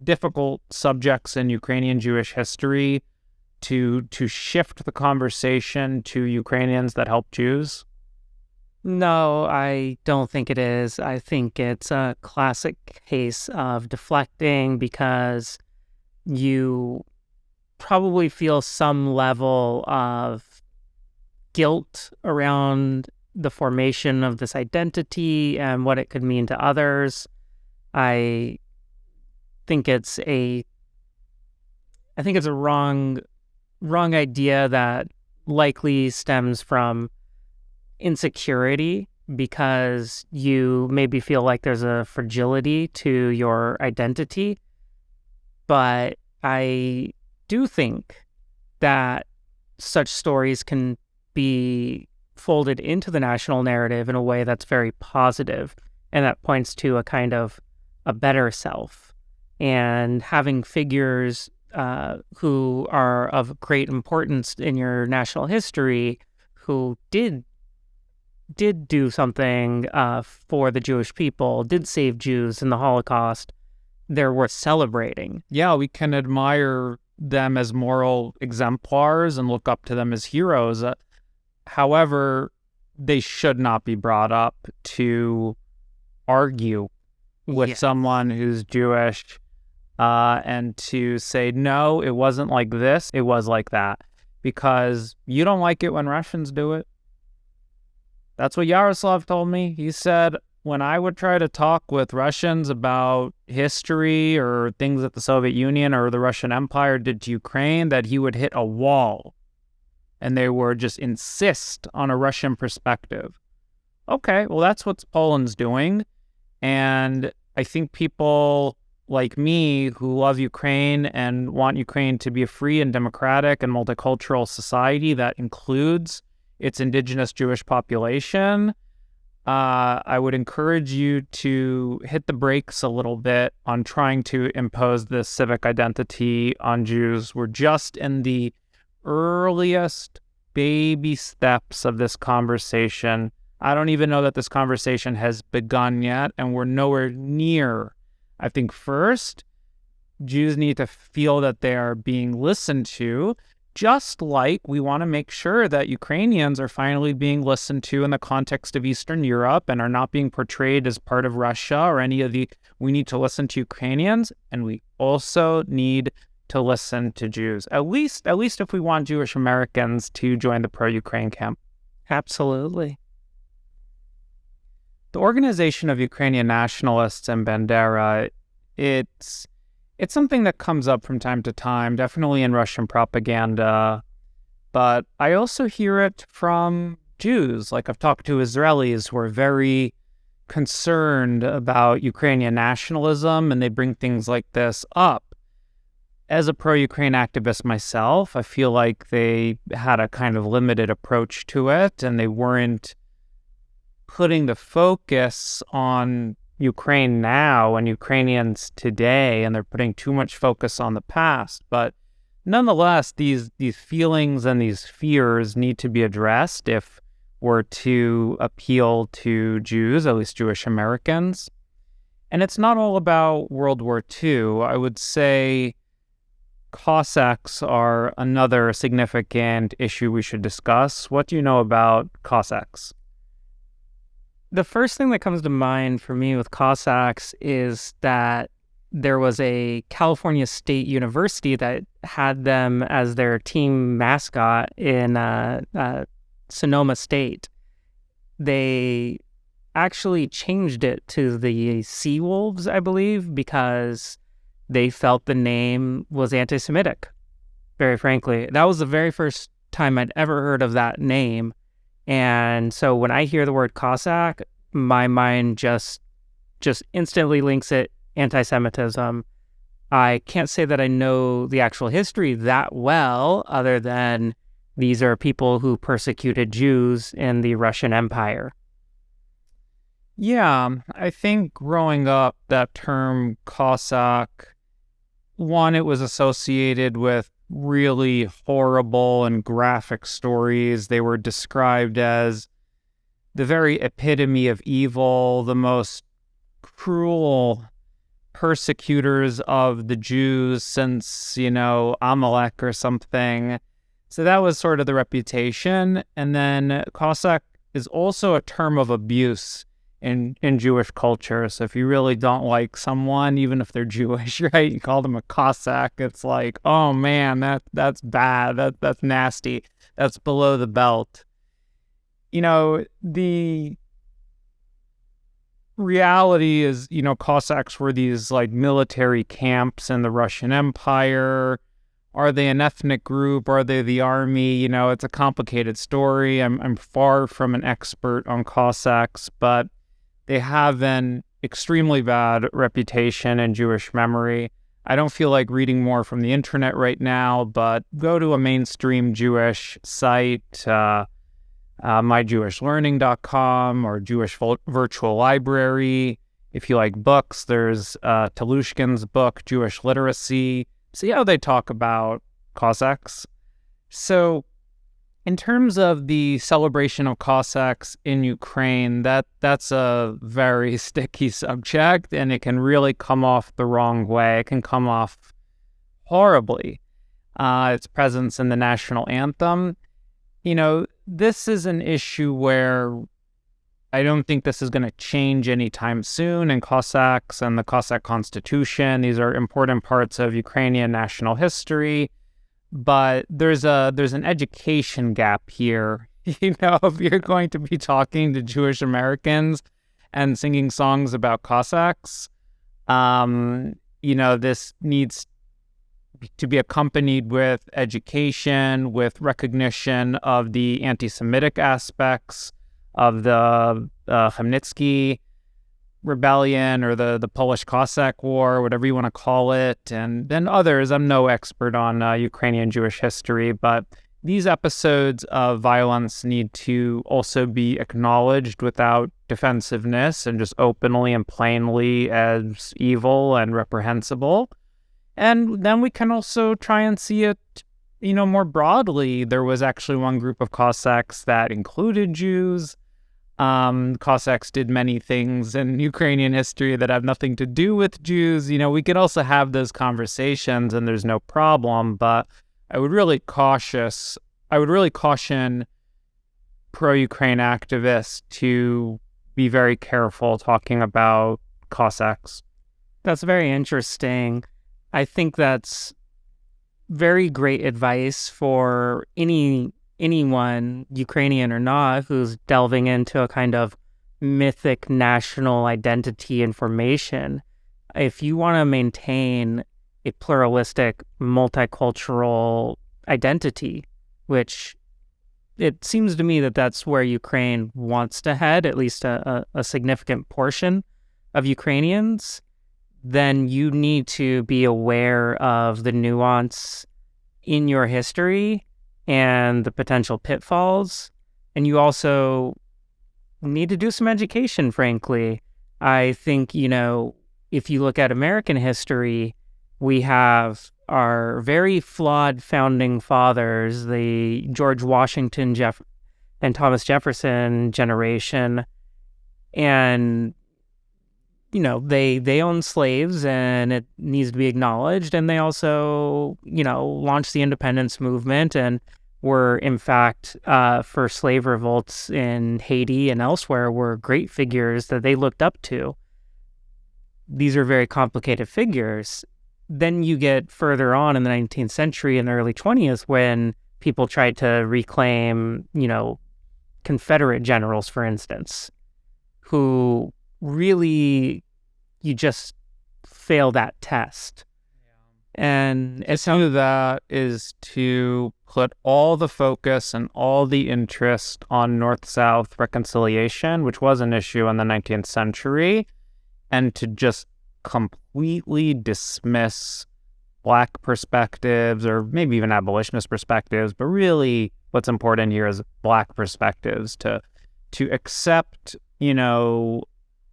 difficult subjects in Ukrainian Jewish history to shift the conversation to Ukrainians that help Jews? No, I don't think it is. I think it's a classic case of deflecting because you probably feel some level of guilt around the formation of this identity and what it could mean to others. I think it's a wrong idea that likely stems from insecurity because you maybe feel like there's a fragility to your identity. But I do think that such stories can be folded into the national narrative in a way that's very positive and that points to a kind of a better self. And having figures who are of great importance in your national history who did do something for the Jewish people, did save Jews in the Holocaust, they're worth celebrating. Yeah, we can admire them as moral exemplars and look up to them as heroes. However, they should not be brought up to argue with someone who's Jewish and to say, no, it wasn't like this, it was like that. Because you don't like it when Russians do it. That's what Yaroslav told me. He said, when I would try to talk with Russians about history or things that the Soviet Union or the Russian Empire did to Ukraine, that he would hit a wall and they would just insist on a Russian perspective. Okay, well, that's what Poland's doing. And I think people like me who love Ukraine and want Ukraine to be a free and democratic and multicultural society that includes its indigenous Jewish population, I would encourage you to hit the brakes a little bit on trying to impose this civic identity on Jews. We're just in the earliest baby steps of this conversation. I don't even know that this conversation has begun yet, and we're nowhere near. I think first, Jews need to feel that they are being listened to, just like we want to make sure that Ukrainians are finally being listened to in the context of Eastern Europe and are not being portrayed as part of Russia or any of the... We need to listen to Ukrainians, and we also need to listen to Jews, at least if we want Jewish Americans to join the pro-Ukraine camp. Absolutely. The Organization of Ukrainian Nationalists and Bandera, it's something that comes up from time to time, definitely in Russian propaganda, but I also hear it from Jews. Like, I've talked to Israelis who are very concerned about Ukrainian nationalism, and they bring things like this up. As a pro-Ukraine activist myself, I feel like they had a kind of limited approach to it, and they weren't putting the focus on Ukraine now and Ukrainians today, and they're putting too much focus on the past. But nonetheless, these feelings and these fears need to be addressed if we're to appeal to Jews, at least Jewish Americans. And it's not all about World War II. I would say Cossacks are another significant issue we should discuss. What do you know about Cossacks? The first thing that comes to mind for me with Cossacks is that there was a California State University that had them as their team mascot in Sonoma State. They actually changed it to the Sea Wolves, I believe, because they felt the name was anti-Semitic, very frankly. That was the very first time I'd ever heard of that name. And so when I hear the word Cossack, my mind just instantly links it anti-Semitism. I can't say that I know the actual history that well, other than these are people who persecuted Jews in the Russian Empire. Yeah, I think growing up, that term Cossack, one, it was associated with really horrible and graphic stories. They were described as the very epitome of evil, the most cruel persecutors of the Jews since, Amalek or something. So that was sort of the reputation. And then Cossack is also a term of abuse in Jewish culture. So if you really don't like someone, even if they're Jewish, right, you call them a Cossack, it's like, oh man, that's bad. That's nasty. That's below the belt. The reality is, Cossacks were these like military camps in the Russian Empire. Are they an ethnic group? Are they the army? It's a complicated story. I'm far from an expert on Cossacks, but they have an extremely bad reputation in Jewish memory. I don't feel like reading more from the internet right now, but go to a mainstream Jewish site, mygewishlearning.com or Jewish Virtual Library. If you like books, there's Telushkin's book, Jewish Literacy. See how they talk about Cossacks. So in terms of the celebration of Cossacks in Ukraine, that's a very sticky subject, and it can really come off the wrong way. It can come off horribly. Its presence in the national anthem. This is an issue where I don't think this is going to change anytime soon. And Cossacks and the Cossack Constitution, these are important parts of Ukrainian national history. But there's an education gap here. If you're going to be talking to Jewish Americans and singing songs about Cossacks, this needs to be accompanied with education, with recognition of the anti-Semitic aspects of the Chmelnytsky rebellion or the Polish Cossack War, whatever you want to call it, and then others. I'm no expert on Ukrainian Jewish history, but these episodes of violence need to also be acknowledged without defensiveness and just openly and plainly as evil and reprehensible. And then we can also try and see it, more broadly. There was actually one group of Cossacks that included Jews. Cossacks did many things in Ukrainian history that have nothing to do with Jews. We could also have those conversations and there's no problem, but I would really caution pro-Ukraine activists to be very careful talking about Cossacks. That's very interesting. I think that's very great advice for anyone, Ukrainian or not, who's delving into a kind of mythic national identity information. If you want to maintain a pluralistic, multicultural identity, which it seems to me that that's where Ukraine wants to head, at least a significant portion of Ukrainians, then you need to be aware of the nuance in your history and the potential pitfalls. And you also need to do some education, frankly. I think, if you look at American history, we have our very flawed founding fathers, the George Washington and Thomas Jefferson generation. And they owned slaves, and it needs to be acknowledged. And they also, launched the independence movement and were, in fact, for slave revolts in Haiti and elsewhere, were great figures that they looked up to. These are very complicated figures. Then you get further on in the 19th century and the early 20th when people tried to reclaim, Confederate generals, for instance, who really, you just fail that test. And Some of that is to put all the focus and all the interest on North-South reconciliation, which was an issue in the 19th century, and to just completely dismiss Black perspectives or maybe even abolitionist perspectives, but really what's important here is Black perspectives, to accept,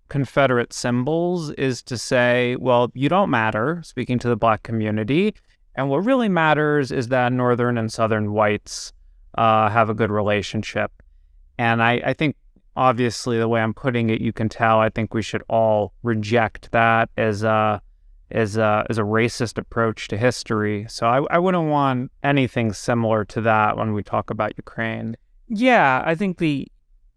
Confederate symbols is to say, well, you don't matter, speaking to the Black community. And what really matters is that Northern and Southern whites have a good relationship. And I think, obviously, the way I'm putting it, you can tell, I think we should all reject that as a racist approach to history. So I wouldn't want anything similar to that when we talk about Ukraine. Yeah, I think the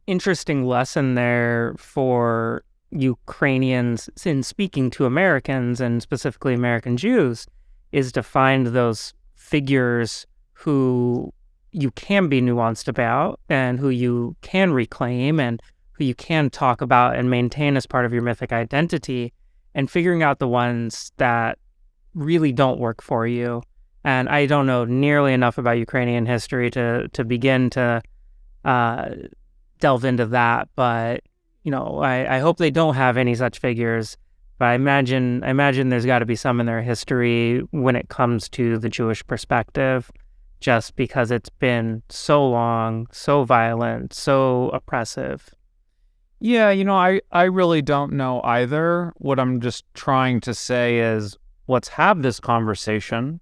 interesting lesson there for Ukrainians in speaking to Americans, and specifically American Jews, is to find those figures who you can be nuanced about and who you can reclaim and who you can talk about and maintain as part of your mythic identity, and figuring out the ones that really don't work for you. And I don't know nearly enough about Ukrainian history to begin to delve into that, but I hope they don't have any such figures. But I imagine there's got to be some in their history when it comes to the Jewish perspective, just because it's been so long, so violent, so oppressive. Yeah, I really don't know either. What I'm just trying to say is, let's have this conversation.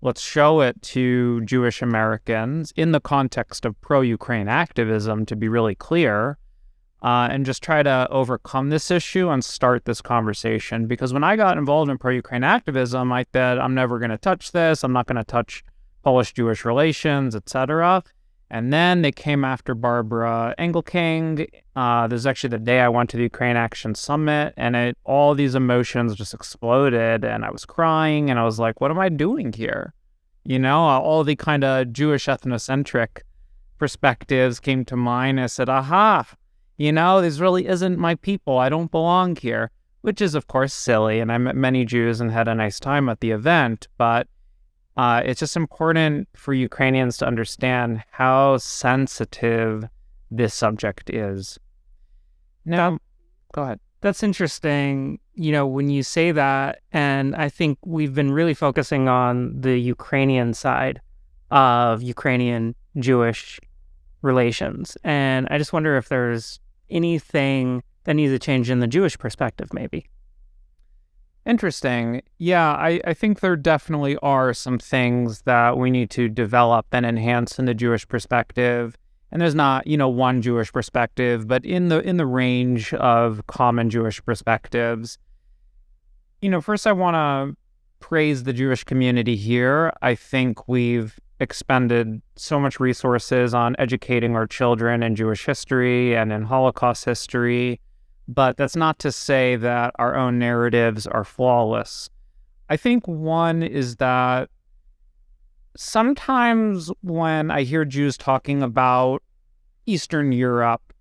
Let's show it to Jewish Americans in the context of pro-Ukraine activism, to be really clear, and just try to overcome this issue and start this conversation. Because when I got involved in pro-Ukraine activism, I said, I'm never going to touch this. I'm not going to touch Polish-Jewish relations, etc. And then they came after Barbara Engelking. This is actually the day I went to the Ukraine Action Summit, and all these emotions just exploded, and I was crying, and I was like, what am I doing here? All the kind of Jewish ethnocentric perspectives came to mind. I said, aha, this really isn't my people. I don't belong here, which is, of course, silly, and I met many Jews and had a nice time at the event, but it's just important for Ukrainians to understand how sensitive this subject is. Now, go ahead. That's interesting, when you say that, and I think we've been really focusing on the Ukrainian side of Ukrainian-Jewish relations. And I just wonder if there's anything that needs to change in the Jewish perspective, maybe. Interesting. Yeah, I think there definitely are some things that we need to develop and enhance in the Jewish perspective. And there's not, one Jewish perspective, but in the range of common Jewish perspectives. First I want to praise the Jewish community here. I think we've expended so much resources on educating our children in Jewish history and in Holocaust history. But that's not to say that our own narratives are flawless. I think one is that sometimes when I hear Jews talking about Eastern Europe,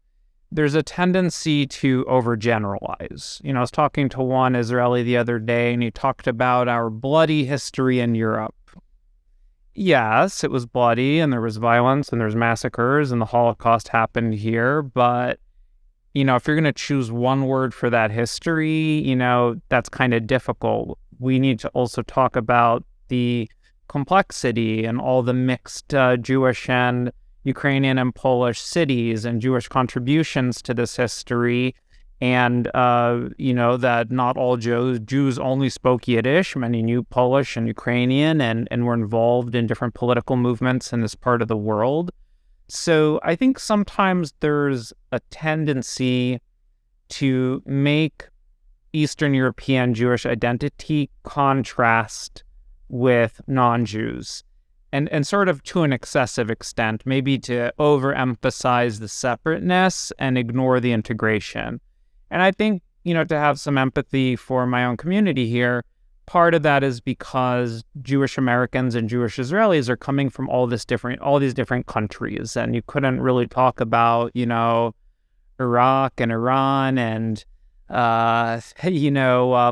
there's a tendency to overgeneralize. I was talking to one Israeli the other day, and he talked about our bloody history in Europe. Yes, it was bloody, and there was violence, and there's massacres, and the Holocaust happened here, but if you're going to choose one word for that history, that's kind of difficult. We need to also talk about the complexity and all the mixed Jewish and Ukrainian and Polish cities and Jewish contributions to this history. And, that not all Jews only spoke Yiddish. Many knew Polish and Ukrainian and were involved in different political movements in this part of the world. So I think sometimes there's a tendency to make Eastern European Jewish identity contrast with non-Jews, and sort of to an excessive extent, maybe to overemphasize the separateness and ignore the integration. And I think, to have some empathy for my own community here, part of that is because Jewish Americans and Jewish Israelis are coming from all these different countries, and you couldn't really talk about, Iraq and Iran and,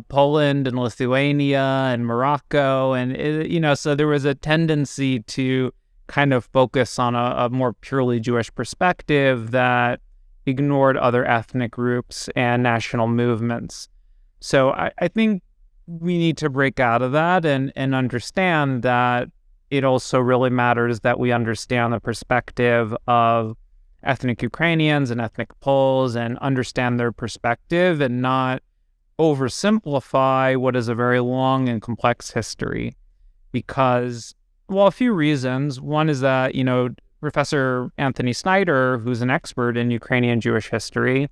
Poland and Lithuania and Morocco, and so there was a tendency to kind of focus on a more purely Jewish perspective that ignored other ethnic groups and national movements. So I think we need to break out of that and understand that it also really matters that we understand the perspective of ethnic Ukrainians and ethnic Poles and understand their perspective and not oversimplify what is a very long and complex history. Because, well, a few reasons. One is that, Professor Anthony Snyder, who's an expert in Ukrainian Jewish history,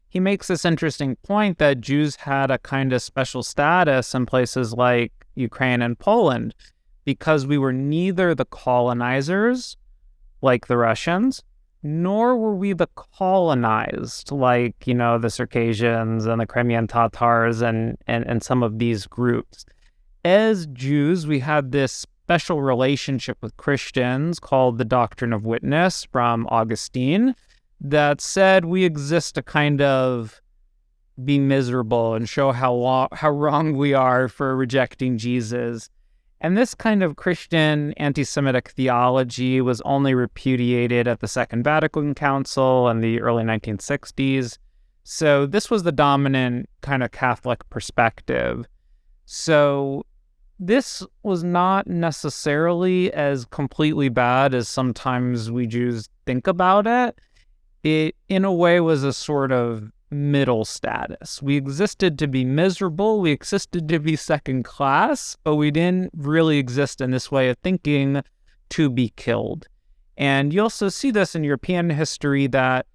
he makes this interesting point that Jews had a kind of special status in places like Ukraine and Poland because we were neither the colonizers, like the Russians, nor were we the colonized, like, the Circassians and the Crimean Tatars and some of these groups. As Jews, we had this special relationship with Christians called the Doctrine of Witness from Augustine that said we exist to kind of be miserable and show how wrong we are for rejecting Jesus. And this kind of Christian anti-Semitic theology was only repudiated at the Second Vatican Council in the early 1960s. So this was the dominant kind of Catholic perspective. So this was not necessarily as completely bad as sometimes we Jews think about it. It, in a way, was a sort of middle status. We existed to be miserable, we existed to be second class, but we didn't really exist in this way of thinking to be killed. And you also see this in European history that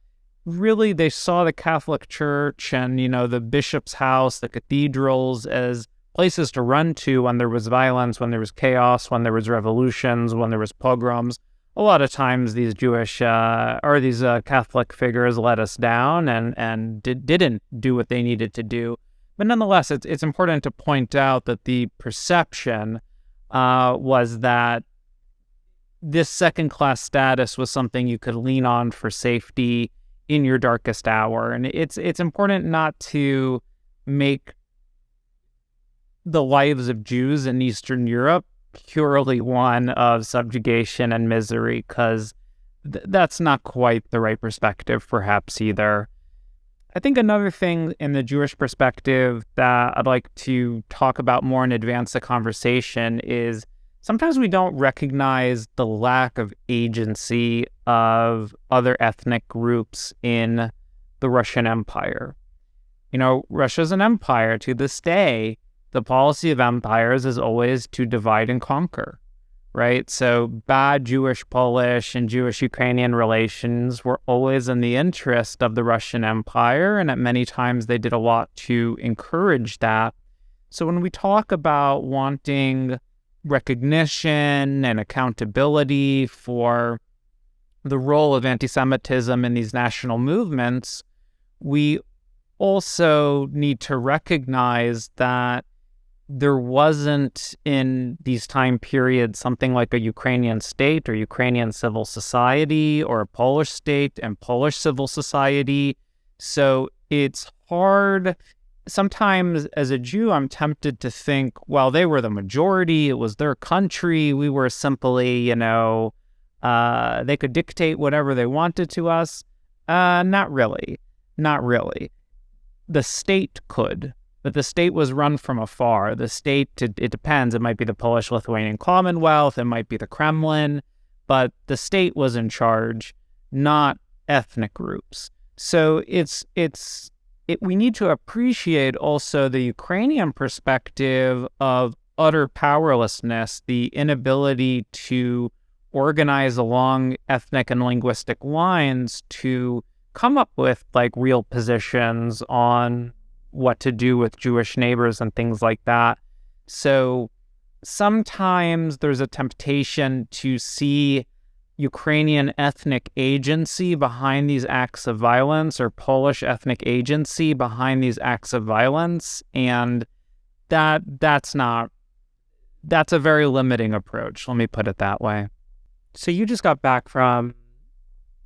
really they saw the Catholic Church and, the bishop's house, the cathedrals as places to run to when there was violence, when there was chaos, when there was revolutions, when there was pogroms. A lot of times these Jewish or these Catholic figures let us down and didn't do what they needed to do. But nonetheless, it's important to point out that the perception was that this second-class status was something you could lean on for safety in your darkest hour. And it's important not to make the lives of Jews in Eastern Europe purely one of subjugation and misery, because that's not quite the right perspective, perhaps, either. I think another thing in the Jewish perspective that I'd like to talk about more and advance the conversation is sometimes we don't recognize the lack of agency of other ethnic groups in the Russian Empire. Russia's an empire to this day. The policy of empires is always to divide and conquer, right? So bad Jewish-Polish and Jewish-Ukrainian relations were always in the interest of the Russian Empire, and at many times they did a lot to encourage that. So when we talk about wanting recognition and accountability for the role of anti-Semitism in these national movements, we also need to recognize that there wasn't in these time periods something like a Ukrainian state or Ukrainian civil society or a Polish state and Polish civil society. So it's hard. Sometimes as a Jew, I'm tempted to think, well, they were the majority. It was their country. We were simply, they could dictate whatever they wanted to us. Not really. Not really. The state could. But the state was run from afar. The state, it depends. It might be the Polish-Lithuanian Commonwealth. It might be the Kremlin. But the state was in charge, not ethnic groups. So we need to appreciate also the Ukrainian perspective of utter powerlessness, the inability to organize along ethnic and linguistic lines to come up with real positions on what to do with Jewish neighbors and things like that. So sometimes there's a temptation to see Ukrainian ethnic agency behind these acts of violence or Polish ethnic agency behind these acts of violence. And that's a very limiting approach. Let me put it that way. So you just got back from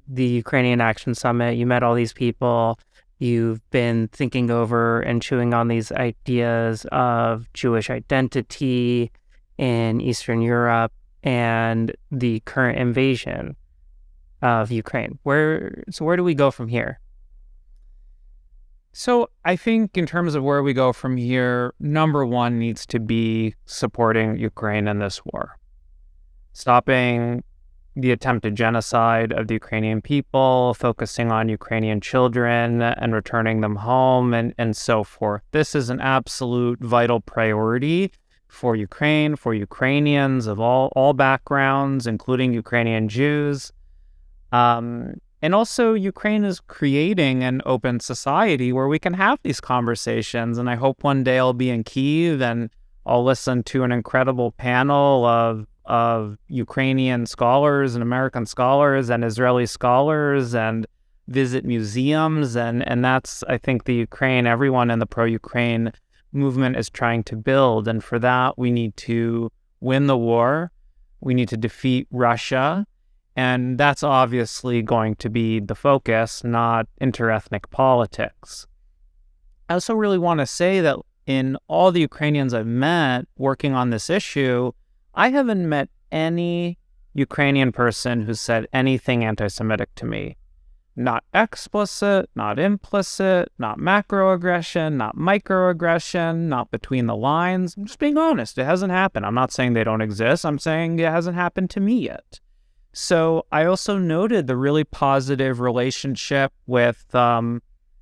the Ukrainian Action Summit. You met all these people. You've been thinking over and chewing on these ideas of Jewish identity in Eastern Europe and the current invasion of Ukraine. Where do we go from here? So I think in terms of where we go from here, number one needs to be supporting Ukraine in this war. Stopping the attempted genocide of the Ukrainian people, focusing on Ukrainian children and returning them home, and so forth. This is an absolute vital priority for Ukraine, for Ukrainians of all backgrounds, including Ukrainian Jews. And also, Ukraine is creating an open society where we can have these conversations. And I hope one day I'll be in Kyiv and I'll listen to an incredible panel of Ukrainian scholars and American scholars and Israeli scholars and visit museums. And that's, I think, the Ukraine, everyone in the pro-Ukraine movement is trying to build. And for that, we need to win the war. We need to defeat Russia. And that's obviously going to be the focus, not interethnic politics. I also really want to say that in all the Ukrainians I've met working on this issue, I haven't met any Ukrainian person who said anything anti-Semitic to me. Not explicit, not implicit, not macroaggression, not microaggression, not between the lines. I'm just being honest. It hasn't happened. I'm not saying they don't exist. I'm saying it hasn't happened to me yet. So I also noted the really positive relationship with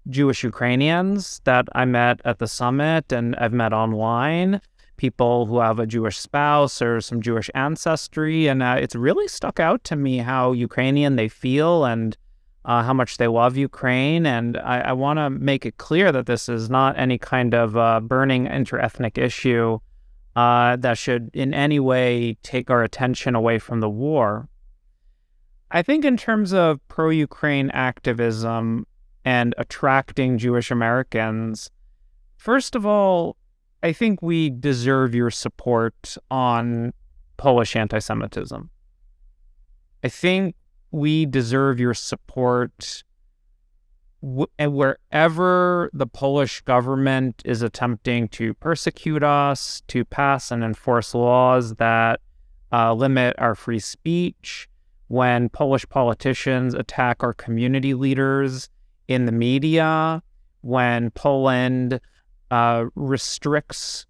Jewish-Ukrainians that I met at the summit and I've met online, people who have a Jewish spouse or some Jewish ancestry. And it's really stuck out to me how Ukrainian they feel and how much they love Ukraine. And I want to make it clear that this is not any kind of burning interethnic issue that should in any way take our attention away from the war. I think in terms of pro-Ukraine activism and attracting Jewish Americans, first of all, I think we deserve your support on Polish anti-Semitism. I think we deserve your support wherever the Polish government is attempting to persecute us, to pass and enforce laws that limit our free speech, when Polish politicians attack our community leaders in the media, when Poland restricts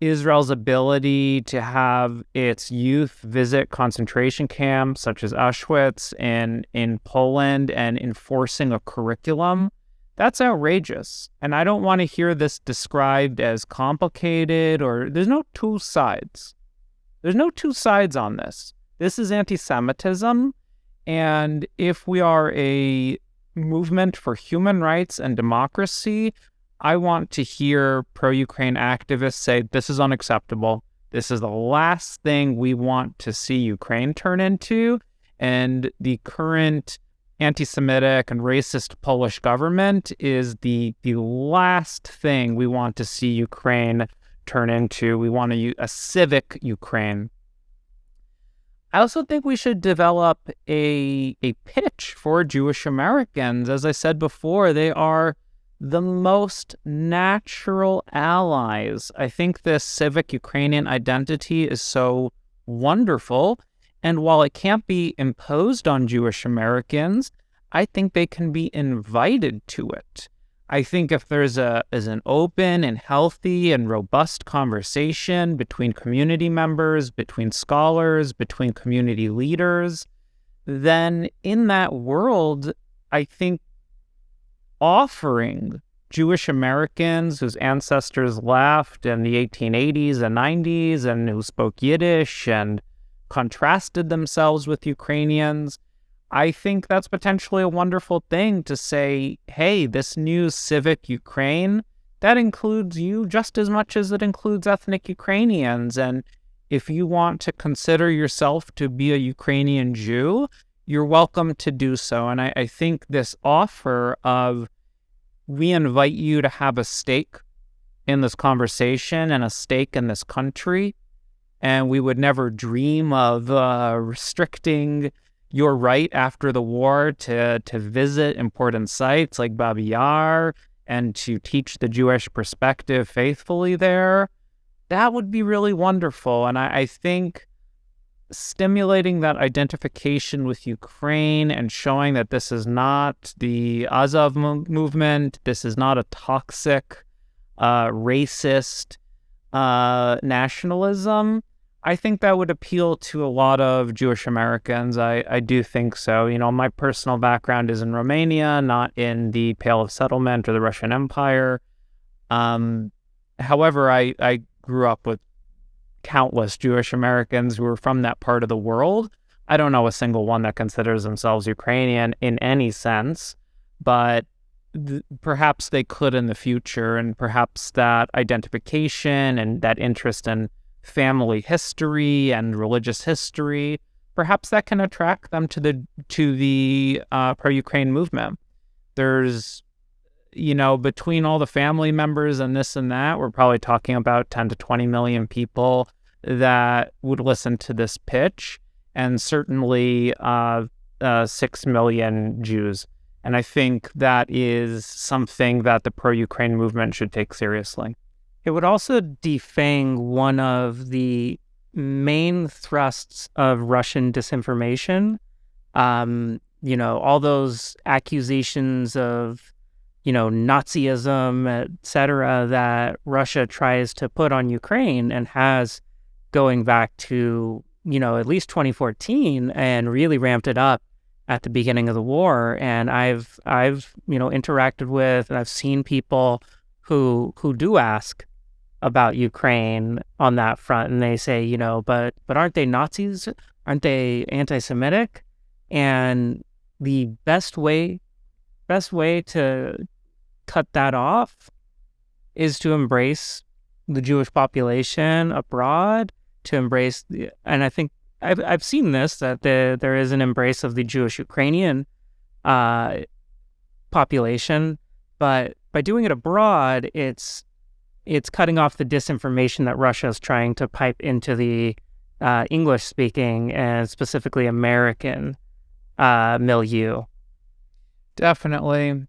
Israel's ability to have its youth visit concentration camps such as Auschwitz in Poland and enforcing a curriculum, that's outrageous. And I don't want to hear this described as complicated or there's no two sides. There's no two sides on this. This is anti-Semitism, and if we are a movement for human rights and democracy, I want to hear pro-Ukraine activists say, this is unacceptable. This is the last thing we want to see Ukraine turn into, and the current anti-Semitic and racist Polish government is the last thing we want to see Ukraine turn into. We want a civic Ukraine. I also think we should develop a pitch for Jewish Americans. As I said before, they are the most natural allies. I think this civic Ukrainian identity is so wonderful. And while it can't be imposed on Jewish Americans, I think they can be invited to it. I think if there's an open and healthy and robust conversation between community members, between scholars, between community leaders, then in that world, I think offering Jewish Americans whose ancestors left in the 1880s and 90s and who spoke Yiddish and contrasted themselves with Ukrainians, I think that's potentially a wonderful thing to say, hey, this new civic Ukraine, that includes you just as much as it includes ethnic Ukrainians. And if you want to consider yourself to be a Ukrainian Jew, you're welcome to do so. And I think this offer of we invite you to have a stake in this conversation and a stake in this country, and we would never dream of restricting your right after the war to visit important sites like Babi Yar and to teach the Jewish perspective faithfully there. That would be really wonderful. And I think stimulating that identification with Ukraine and showing that this is not the Azov movement, this is not a toxic, racist nationalism, I think that would appeal to a lot of Jewish Americans. I do think so. My personal background is in Romania, not in the Pale of Settlement or the Russian Empire. However, I grew up with countless Jewish Americans who were from that part of the world. I don't know a single one that considers themselves Ukrainian in any sense, but perhaps they could in the future, and perhaps that identification and that interest in family history and religious history, perhaps that can attract them to the pro-Ukraine movement. There's, between all the family members and this and that, we're probably talking about 10 to 20 million people that would listen to this pitch, and certainly 6 million Jews. And I think that is something that the pro-Ukraine movement should take seriously. It would also defang one of the main thrusts of Russian disinformation. All those accusations of, Nazism, etc., that Russia tries to put on Ukraine and has going back to, at least 2014, and really ramped it up at the beginning of the war. And I've interacted with, and I've seen people who do ask about Ukraine on that front, and they say, but aren't they Nazis? Aren't they anti-Semitic? And the best way to cut that off is to embrace the Jewish population abroad, to embrace and I think I've seen this, that there is an embrace of the Jewish-Ukrainian population, but by doing it abroad, it's cutting off the disinformation that Russia is trying to pipe into the English-speaking and specifically American milieu. Definitely.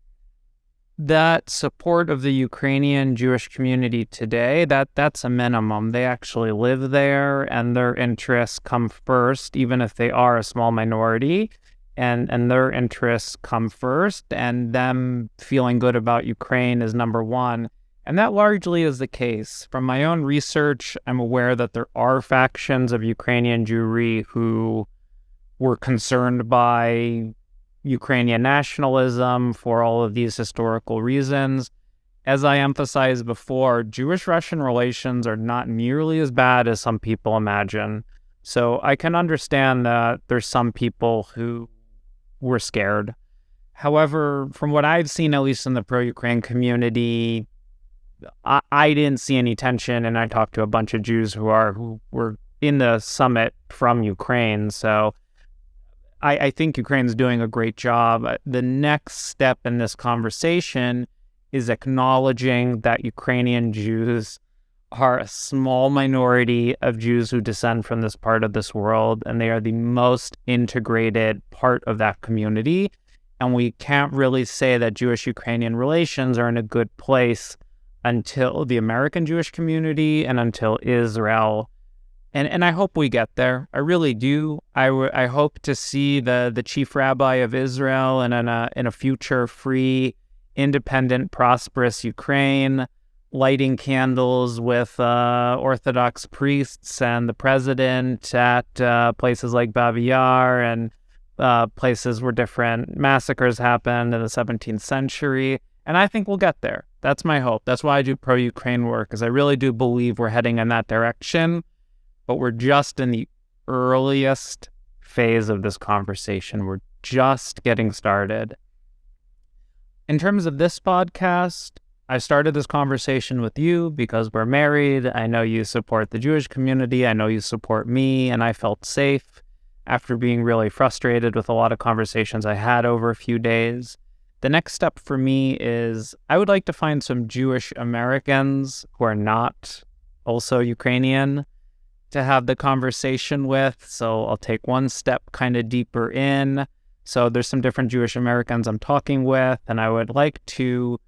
That support of the Ukrainian Jewish community today, that's a minimum. They actually live there, and their interests come first, even if they are a small minority, and their interests come first, and them feeling good about Ukraine is number one. And that largely is the case. From my own research, I'm aware that there are factions of Ukrainian Jewry who were concerned by Ukrainian nationalism for all of these historical reasons. As I emphasized before, Jewish-Russian relations are not nearly as bad as some people imagine. So I can understand that there's some people who were scared. However, from what I've seen, at least in the pro-Ukraine community, I didn't see any tension, and I talked to a bunch of Jews who were in the summit from Ukraine. So I think Ukraine's doing a great job. The next step in this conversation is acknowledging that Ukrainian Jews are a small minority of Jews who descend from this part of this world, and they are the most integrated part of that community. And we can't really say that Jewish-Ukrainian relations are in a good place until the American Jewish community and until Israel. And I hope we get there. I really do. I hope to see the chief rabbi of Israel and in a future free, independent, prosperous Ukraine, lighting candles with Orthodox priests and the president at places like Babi Yar and places where different massacres happened in the 17th century. And I think we'll get there. That's my hope. That's why I do pro-Ukraine work, because I really do believe we're heading in that direction. But we're just in the earliest phase of this conversation. We're just getting started. In terms of this podcast, I started this conversation with you because we're married. I know you support the Jewish community. I know you support me, and I felt safe after being really frustrated with a lot of conversations I had over a few days. The next step for me is I would like to find some Jewish Americans who are not also Ukrainian to have the conversation with. So I'll take one step kind of deeper in. So there's some different Jewish Americans I'm talking with, and I would like to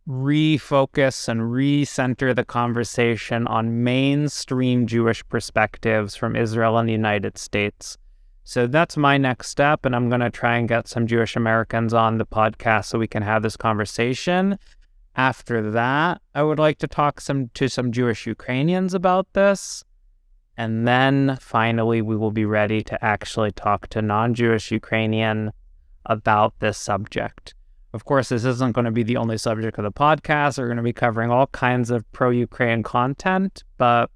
refocus and recenter the conversation on mainstream Jewish perspectives from Israel and the United States. So that's my next step, and I'm going to try and get some Jewish Americans on the podcast so we can have this conversation. After that, I would like to talk to some Jewish Ukrainians about this. And then finally, we will be ready to actually talk to non-Jewish Ukrainian about this subject. Of course, this isn't going to be the only subject of the podcast. We're going to be covering all kinds of pro-Ukraine content. But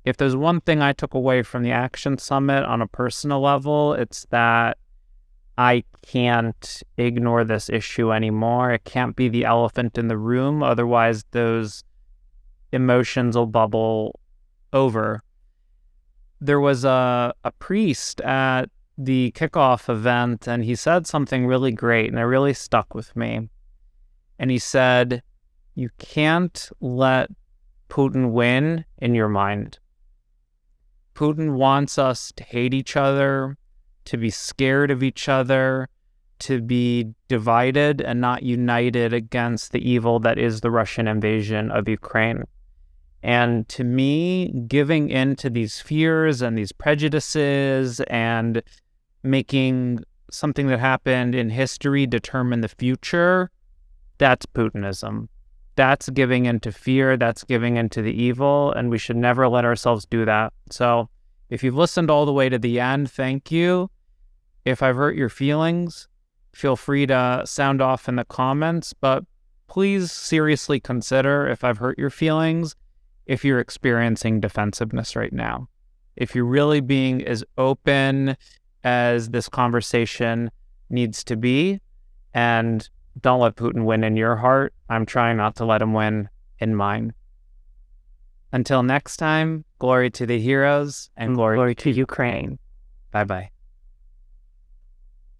if there's one thing I took away from the Action Summit on a personal level, it's that I can't ignore this issue anymore. It can't be the elephant in the room. Otherwise, those emotions will bubble over. There was a priest at the kickoff event, and he said something really great, and it really stuck with me. And he said, you can't let Putin win in your mind. Putin wants us to hate each other, to be scared of each other, to be divided and not united against the evil that is the Russian invasion of Ukraine. And to me, giving in to these fears and these prejudices and making something that happened in history determine the future, that's Putinism. That's giving into fear, that's giving into the evil, and we should never let ourselves do that. So if you've listened all the way to the end, thank you. If I've hurt your feelings, feel free to sound off in the comments, but please seriously consider, if I've hurt your feelings, if you're experiencing defensiveness right now. If you're really being as open as this conversation needs to be, and don't let Putin win in your heart. I'm trying not to let him win in mine. Until next time, glory to the heroes and glory to Ukraine. Bye-bye.